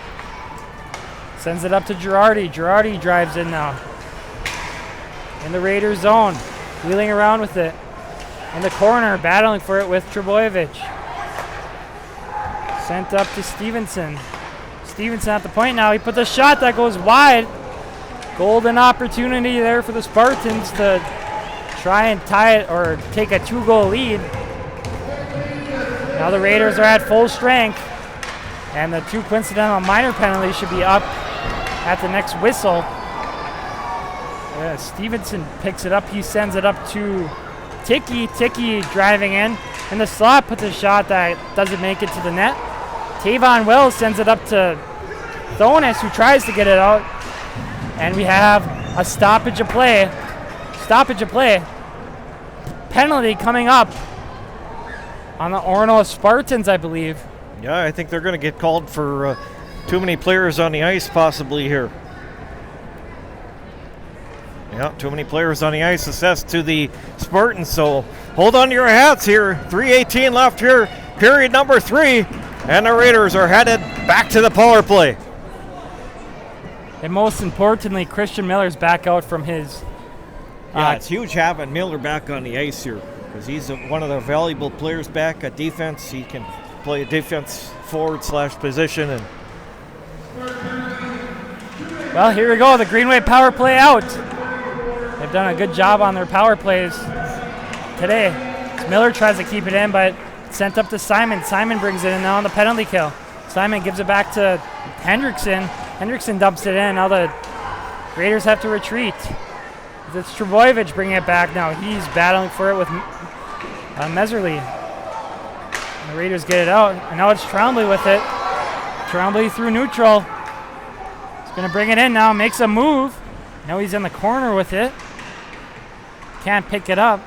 Sends it up to Girardi. Girardi drives in now. In the Raiders zone. Wheeling around with it. In the corner, battling for it with Trebojevic. Sent up to Stevenson. Stevenson at the point now. He puts a shot that goes wide. Golden opportunity there for the Spartans to try and tie it or take a 2-goal lead. Now the Raiders are at full strength. And the 2 coincidental minor penalties should be up at the next whistle. Stevenson picks it up. He sends it up to Ticky. Ticky driving in the slot, puts a shot that doesn't make it to the net. Tavon Wells sends it up to Thonis, who tries to get it out. And we have a stoppage of play. Stoppage of play. Penalty coming up on the Orono Spartans, I believe. Yeah, I think they're going to get called for too many players on the ice possibly here. Yeah, too many players on the ice assessed to the Spartans, so hold on to your hats here. 3:18 left here, period number 3, and the Raiders are headed back to the power play. And most importantly, Christian Miller's back out from his... Yeah, it's huge having Miller back on the ice here because he's one of the valuable players back at defense. He can play a defense forward/position. And well, here we go, the Greenway power play out. They've done a good job on their power plays today. Miller tries to keep it in, but sent up to Simon. Simon brings it in now on the penalty kill. Simon gives it back to Hendrickson. Hendrickson dumps it in. Now the Raiders have to retreat. It's Trebojevic bringing it back now. He's battling for it with Meserly. The Raiders get it out, and now it's Trombley with it. Trombley through neutral. He's going to bring it in now, makes a move. Now he's in the corner with it. Can't pick it up.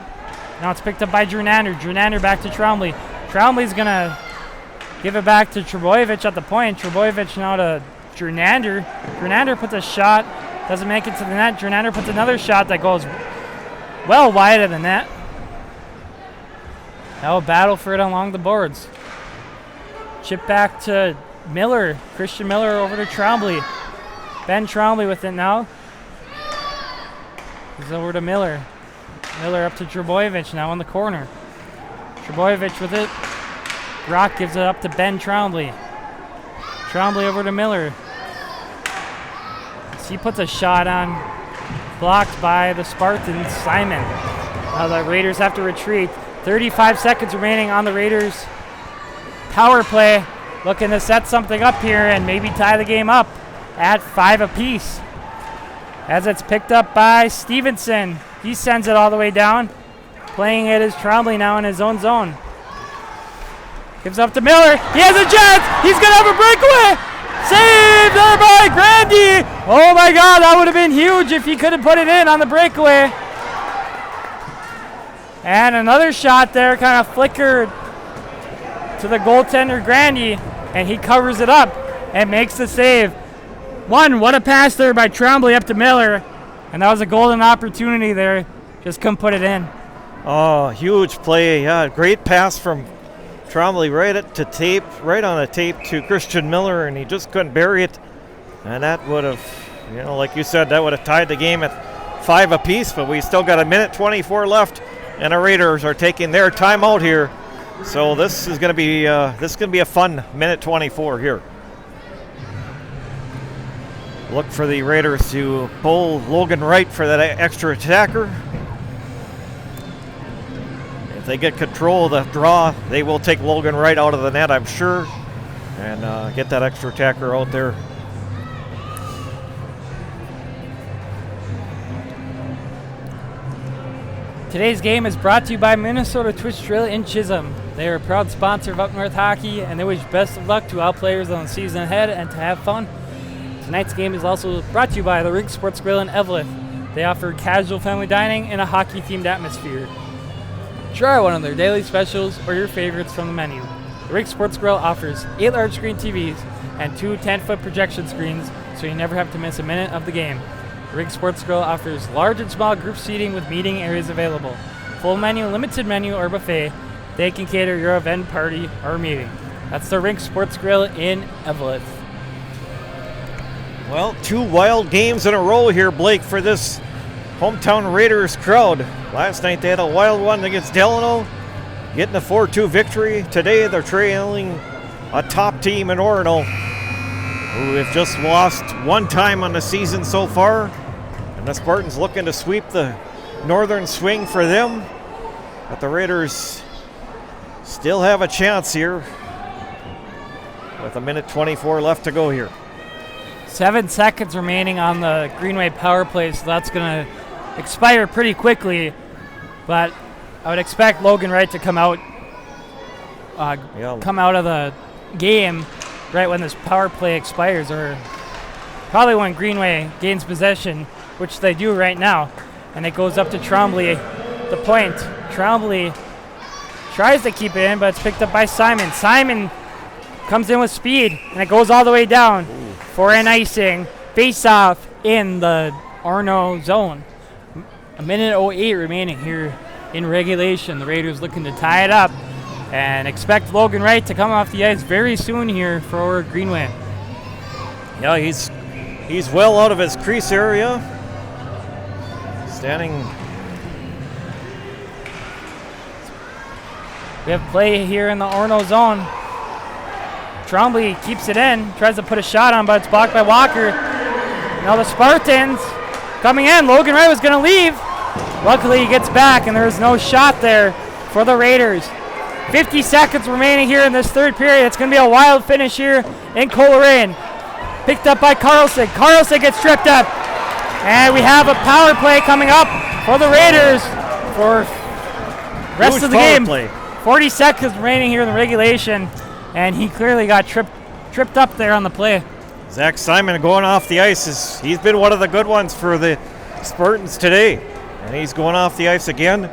Now it's picked up by Jernander. Jernander back to Trombley. Trombley's going to give it back to Trebojevic at the point. Trebojevic now to Jernander. Jernander puts a shot. Doesn't make it to the net. Jernander puts another shot that goes well wide of the net. Now a battle for it along the boards. Chip back to Miller. Christian Miller over to Trombley. Ben Trombley with it now. He's over to Miller. Miller up to Trebojevic now in the corner. Trebojevic with it. Brock gives it up to Ben Trombley. Trombley over to Miller. He puts a shot on, blocked by the Spartans, Simon. Now the Raiders have to retreat. 35 seconds remaining on the Raiders' power play. Looking to set something up here and maybe tie the game up at 5 apiece. As it's picked up by Stevenson. He sends it all the way down. Playing it is Trombley now in his own zone. Gives up to Miller. He has a chance. He's going to have a breakaway. Saved there by Grandy. Oh my God, that would have been huge if he could have put it in on the breakaway. And another shot there kind of flickered to the goaltender Grandy, and he covers it up and makes the save. What a pass there by Trombley up to Miller. And that was a golden opportunity there. Just couldn't put it in. Oh, huge play. Yeah, great pass from Trombley right on the tape to Christian Miller, and he just couldn't bury it. And that would have, like you said, that would have tied the game at 5 apiece, but we still got a minute 24 left, and the Raiders are taking their timeout here. So this is going to be a fun minute 24 here. Look for the Raiders to pull Logan Wright for that extra attacker. If they get control of the draw, they will take Logan Wright out of the net, I'm sure, and get that extra attacker out there. Today's game is brought to you by Minnesota Twitch Trail in Chisholm. They are a proud sponsor of Up North Hockey, and they wish best of luck to all players on the season ahead and to have fun. Tonight's game is also brought to you by the Rig Sports Grill in Eveleth. They offer casual family dining in a hockey-themed atmosphere. Try one of their daily specials or your favorites from the menu. The Rig Sports Grill offers 8 large screen TVs and 2 10-foot projection screens, so you never have to miss a minute of the game. The Rig Sports Grill offers large and small group seating with meeting areas available. Full menu, limited menu, or buffet. They can cater your event, party, or meeting. That's the Rig Sports Grill in Evelyn. Well, 2 wild games in a row here, Blake, for this hometown Raiders crowd. Last night they had a wild one against Delano, getting a 4-2 victory. Today they're trailing a top team in Orono, who have just lost 1 time on the season so far. And the Spartans looking to sweep the northern swing for them. But the Raiders still have a chance here with 1:24 left to go here. 7 seconds remaining on the Greenway power play, so that's going to expire pretty quickly. But I would expect Logan Wright to come out of the game right when this power play expires, or probably when Greenway gains possession, which they do right now. And it goes up to Trombley, the point. Trombley tries to keep it in, but it's picked up by Simon. Simon comes in with speed, and it goes all the way down for an icing. Face-off in the Orono zone. 1:08 remaining here in regulation. The Raiders looking to tie it up and expect Logan Wright to come off the ice very soon here for Greenway. Yeah, he's well out of his crease area. Standing. We have play here in the Orono zone. Trombley keeps it in, tries to put a shot on, but it's blocked by Walker. Now the Spartans coming in. Logan Wright was going to leave. Luckily he gets back, and there is no shot there for the Raiders. 50 seconds remaining here in this third period. It's going to be a wild finish here in Coleraine. Picked up by Carlson. Carlson gets tripped up. And we have a power play coming up for the Raiders for rest Huge of the power game. Play. 40 seconds remaining here in the regulation. And he clearly got tripped up there on the play. Zach Simon going off the ice. He's been one of the good ones for the Spartans today. And he's going off the ice again.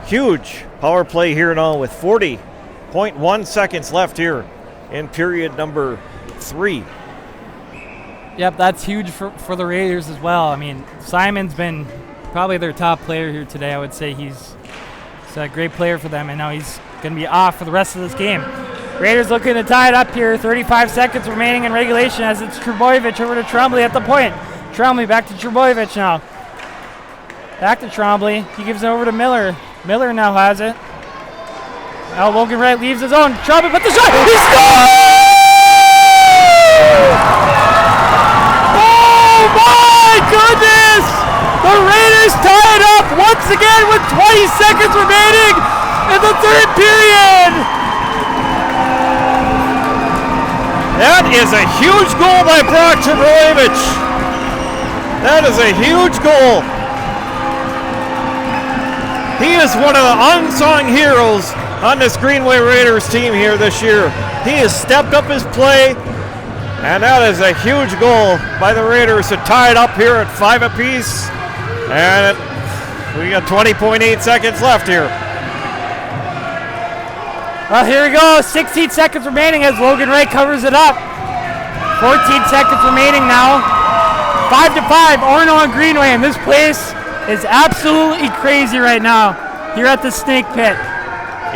Huge power play here now with 40.1 seconds left here in period number 3. Yep, that's huge for the Raiders as well. I mean, Simon's been probably their top player here today. I would say he's a great player for them, and now he's going to be off for the rest of this game. Raiders looking to tie it up here. 35 seconds remaining in regulation as it's Trebojevic over to Trombley at the point. Trombley back to Trebojevic now. Back to Trombley. He gives it over to Miller. Miller now has it. Now Logan Wright leaves his own. Trombley put the shot. He scores! Oh my goodness! The Raiders tie it up once again with 20 seconds remaining in the third period. That is a huge goal by Brock Trebojevic. That is a huge goal. He is one of the unsung heroes on this Greenway Raiders team here this year. He has stepped up his play, and that is a huge goal by the Raiders to tie it up here at 5 apiece. And we got 20.8 seconds left here. Well, here we go. 16 seconds remaining as Logan Wright covers it up. 14 seconds remaining now. 5-5, Orono and Greenway, and this place is absolutely crazy right now here at the Snake Pit.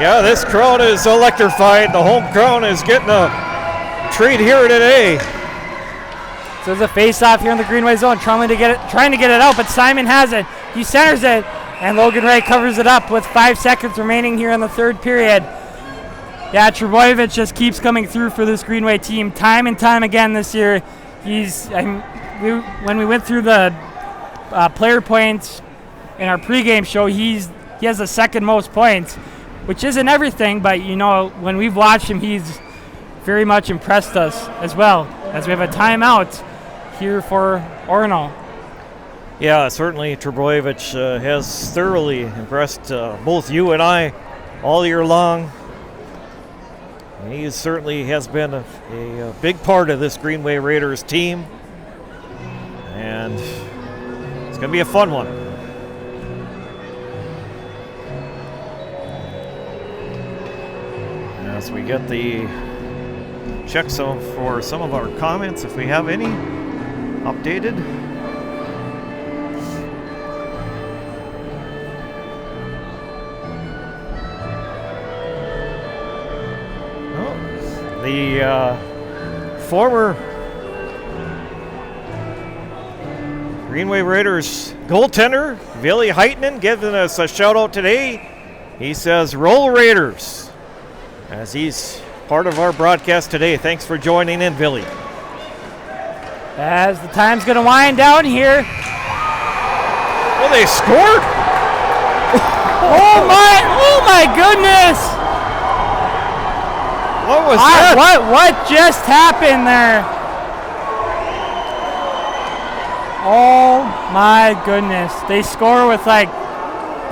Yeah, this crowd is electrified. The home crowd is getting a treat here today. So there's a face-off here in the Greenway zone, trying to get it out, but Simon has it. He centers it, and Logan Wright covers it up with 5 seconds remaining here in the third period. Yeah, Trebojevic just keeps coming through for this Greenway team time and time again this year. When we went through the player points in our pregame show, he has the second most points, which isn't everything, but you know, when we've watched him, he's very much impressed us as well, as we have a timeout here for Orono. Yeah, certainly Trebojevic has thoroughly impressed both you and I all year long. He certainly has been a big part of this Greenway Raiders team, and it's going to be a fun one. as we get the checks out for some of our comments, if we have any updated. Oh, the former Greenway Raiders goaltender, Billy Heitman, giving us a shout out today. He says, "Roll Raiders," as he's part of our broadcast today. Thanks for joining in, Billy. As the time's going to wind down here. Well, they scored. Oh my goodness. What was that? What just happened there? Oh my goodness. They score with like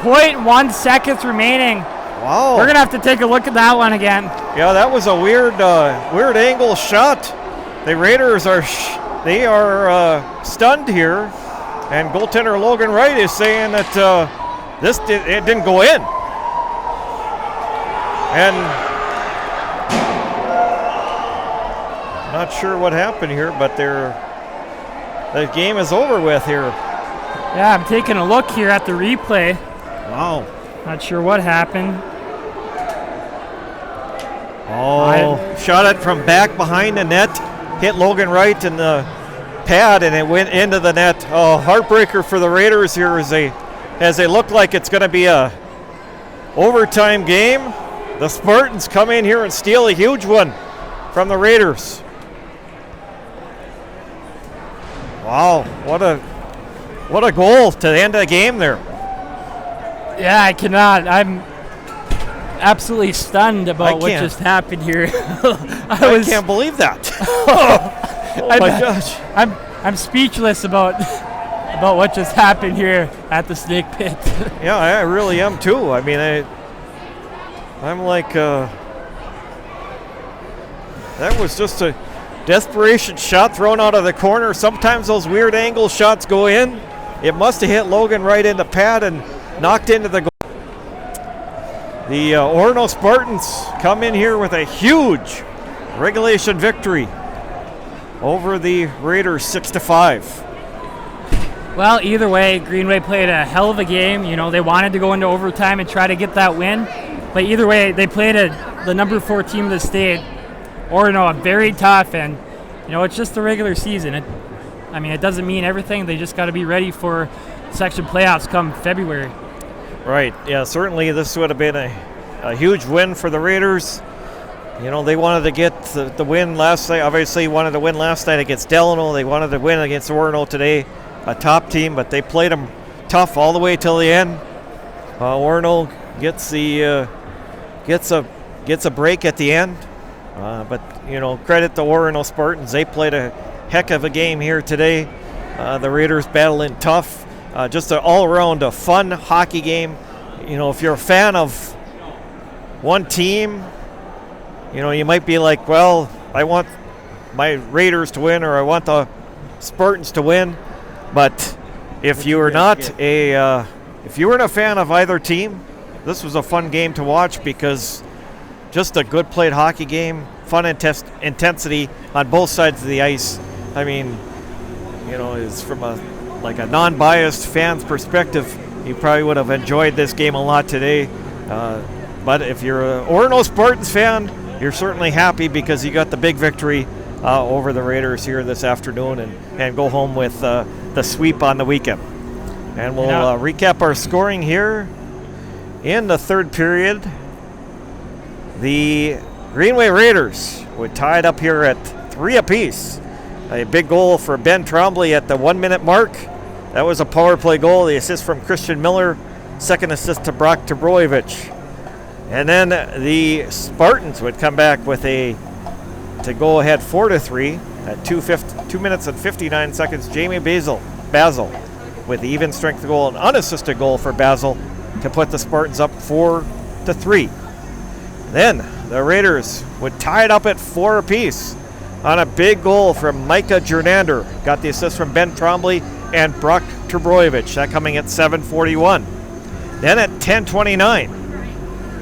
0.1 seconds remaining. Wow. We're going to have to take a look at that one again. Yeah, that was a weird angle shot. The Raiders are stunned here, and goaltender Logan Wright is saying that it didn't go in. And not sure what happened here, but the game is over with here. Yeah, I'm taking a look here at the replay. Wow. Not sure what happened. Oh, shot it from back behind the net, hit Logan Wright in the pad, and it went into the net. Oh, heartbreaker for the Raiders here as they look like it's going to be a overtime game. The Spartans come in here and steal a huge one from the Raiders. Wow, what a goal to the end of the game there. Yeah, I cannot. I'm absolutely stunned about what just happened here. I can't believe that. Oh my gosh. I'm speechless about what just happened here at the Snake Pit. Yeah, I really am too. I mean, I'm like, that was just a desperation shot thrown out of the corner. Sometimes those weird angle shots go in. It must have hit Logan right in the pad and knocked into the goal. The Orono Spartans come in here with a huge regulation victory over the Raiders 6-5. Well, either way, Greenway played a hell of a game. You know, they wanted to go into overtime and try to get that win. But either way, they played the number 4 team of the state. Orono, very tough, and you know, it's just the regular season. It doesn't mean everything. They just got to be ready for section playoffs come February. Right. Yeah, certainly this would have been a huge win for the Raiders. You know, they wanted to get the win last night. Obviously, wanted to win last night against Delano. They wanted to win against Orono today, a top team, but they played them tough all the way till the end. Orono gets a break at the end. But, you know, credit to Orono Spartans. They played a heck of a game here today. The Raiders battling tough. Just an all-around a fun hockey game. You know, if you're a fan of one team, you know, you might be like, well, I want my Raiders to win or I want the Spartans to win. But if you were if you weren't a fan of either team, this was a fun game to watch because just a good played hockey game, fun intensity on both sides of the ice. I mean, you know, it's from a non-biased fan's perspective, you probably would have enjoyed this game a lot today. But if you're an Orono Spartans fan, you're certainly happy because you got the big victory over the Raiders here this afternoon and go home with the sweep on the weekend. And we'll recap our scoring here in the third period. The Greenway Raiders were tied up here at 3 apiece. A big goal for Ben Trombley at the 1 minute mark. That was a power play goal. The assist from Christian Miller. Second assist to Brock Trebojevic. And then the Spartans would come back with to go ahead 4-3 at 2 minutes and 59 seconds. Jamie Basil with the even strength goal, an unassisted goal for Basil to put the Spartans up 4-3. Then the Raiders would tie it up at 4 apiece on a big goal from Micah Jernander. Got the assist from Ben Trombley and Brock Trebojevic. That coming at 7:41. Then at 10:29,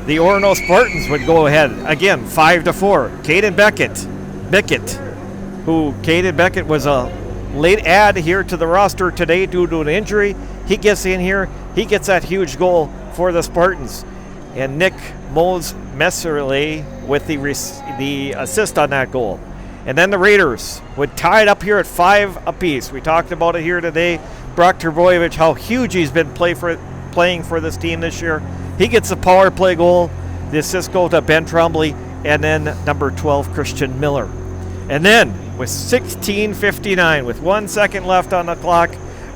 the Orono Spartans would go ahead again, 5-4. Caden Beckett, who Caden Beckett was a late add here to the roster today due to an injury. He gets in here. He gets that huge goal for the Spartans. And Nick Messerle with the assist on that goal. And then the Raiders would tie it up here at 5 apiece. We talked about it here today. Brock Trbojevic, how huge he's been playing for this team this year. He gets the power play goal. The assist goes to Ben Trombley. And then number 12, Christian Miller. And then with 16:59, with 1 second left on the clock,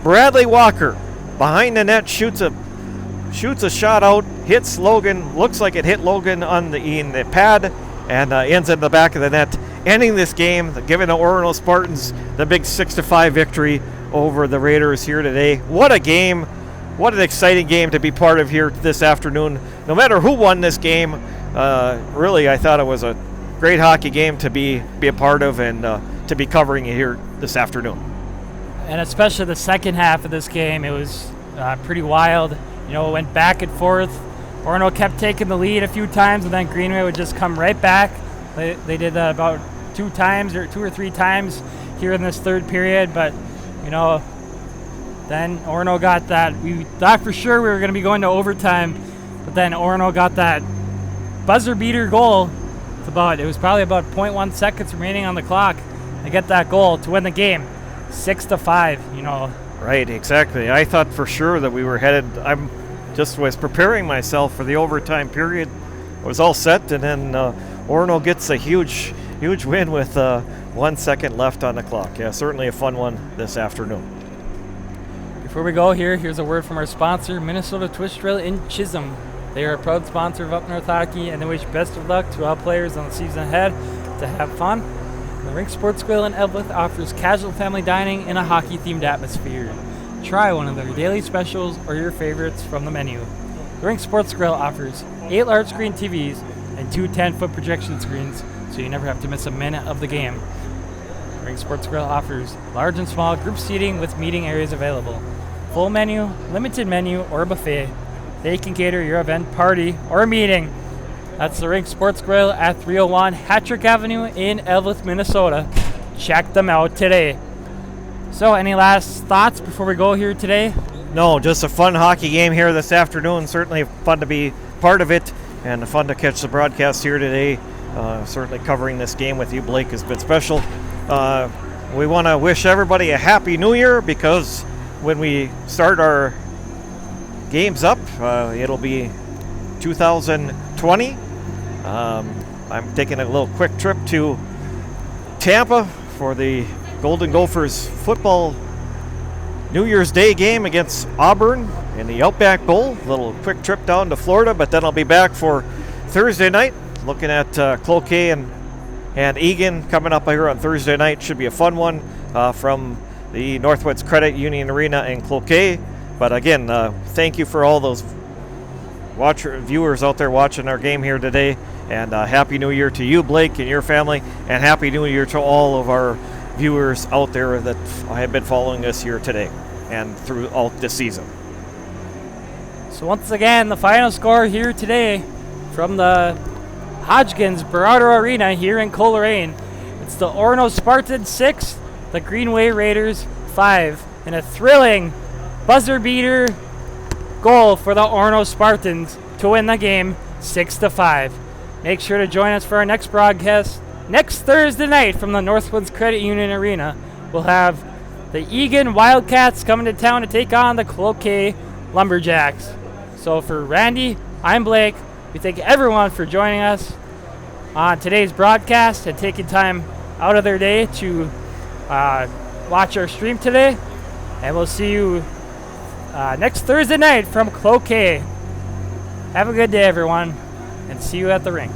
Bradley Walker behind the net shoots a shot out, hits Logan, looks like it hit Logan in the pad, and ends in the back of the net, ending this game, giving the Orono Spartans the big 6-5 victory over the Raiders here today. What a game. What an exciting game to be part of here this afternoon. No matter who won this game, really I thought it was a great hockey game to be a part of and to be covering here this afternoon. And especially the second half of this game, it was pretty wild. You know, it went back and forth. Orono kept taking the lead a few times, and then Greenway would just come right back. They did that about 2 or 3 times here in this third period, but you know, then Orono got that. We thought for sure we were going to be going to overtime, but then Orono got that buzzer beater goal. It was probably about 0.1 seconds remaining on the clock. They get that goal to win the game, 6-5. You know. Right, exactly. I thought for sure that we were headed. Was preparing myself for the overtime period. I was all set, and then Orono gets a huge win with 1 second left on the clock. Yeah, certainly a fun one this afternoon. Before we go here's a word from our sponsor, Minnesota Twist Trail in Chisholm. They are a proud sponsor of Up North Hockey, and they wish best of luck to all players on the season ahead to have fun. The Rink Sports Grill in Evelyn offers casual family dining in a hockey-themed atmosphere. Try one of their daily specials or your favorites from the menu. The Rink Sports Grill offers 8 large screen TVs and 2 10-foot projection screens, so you never have to miss a minute of the game. The Rink Sports Grill offers large and small group seating with meeting areas available. Full menu, limited menu, or a buffet. They can cater your event, party, or meeting. That's the Rink Sports Grill at 301 Hattrick Avenue in Evelyn, Minnesota. Check them out today. So, any last thoughts before we go here today? No, just a fun hockey game here this afternoon. Certainly fun to be part of it, and fun to catch the broadcast here today. Certainly covering this game with you, Blake, has been special. We want to wish everybody a happy new year, because when we start our games up, it'll be 2020. I'm taking a little quick trip to Tampa for the Golden Gophers football New Year's Day game against Auburn in the Outback Bowl. A little quick trip down to Florida, but then I'll be back for Thursday night, looking at Cloquet and Egan coming up here on Thursday night. Should be a fun one from the Northwoods Credit Union Arena in Cloquet. But again, thank you for all those viewers out there watching our game here today. And Happy New Year to you, Blake, and your family. And Happy New Year to all of our viewers out there that have been following us here today and throughout this season. So once again, the final score here today from the Hodgkins Berardo Arena here in Coleraine. It's the Orono Spartans 6, the Greenway Raiders 5, and a thrilling buzzer beater goal for the Orono Spartans to win the game 6-5. Make sure to join us for our next broadcast next Thursday night from the Northwoods Credit Union Arena. We'll have the Egan Wildcats coming to town to take on the Cloquet Lumberjacks. So for Randy, I'm Blake. We thank everyone for joining us on today's broadcast and taking time out of their day to watch our stream today. And we'll see you next Thursday night from Cloquet. Have a good day, everyone, and see you at the rink.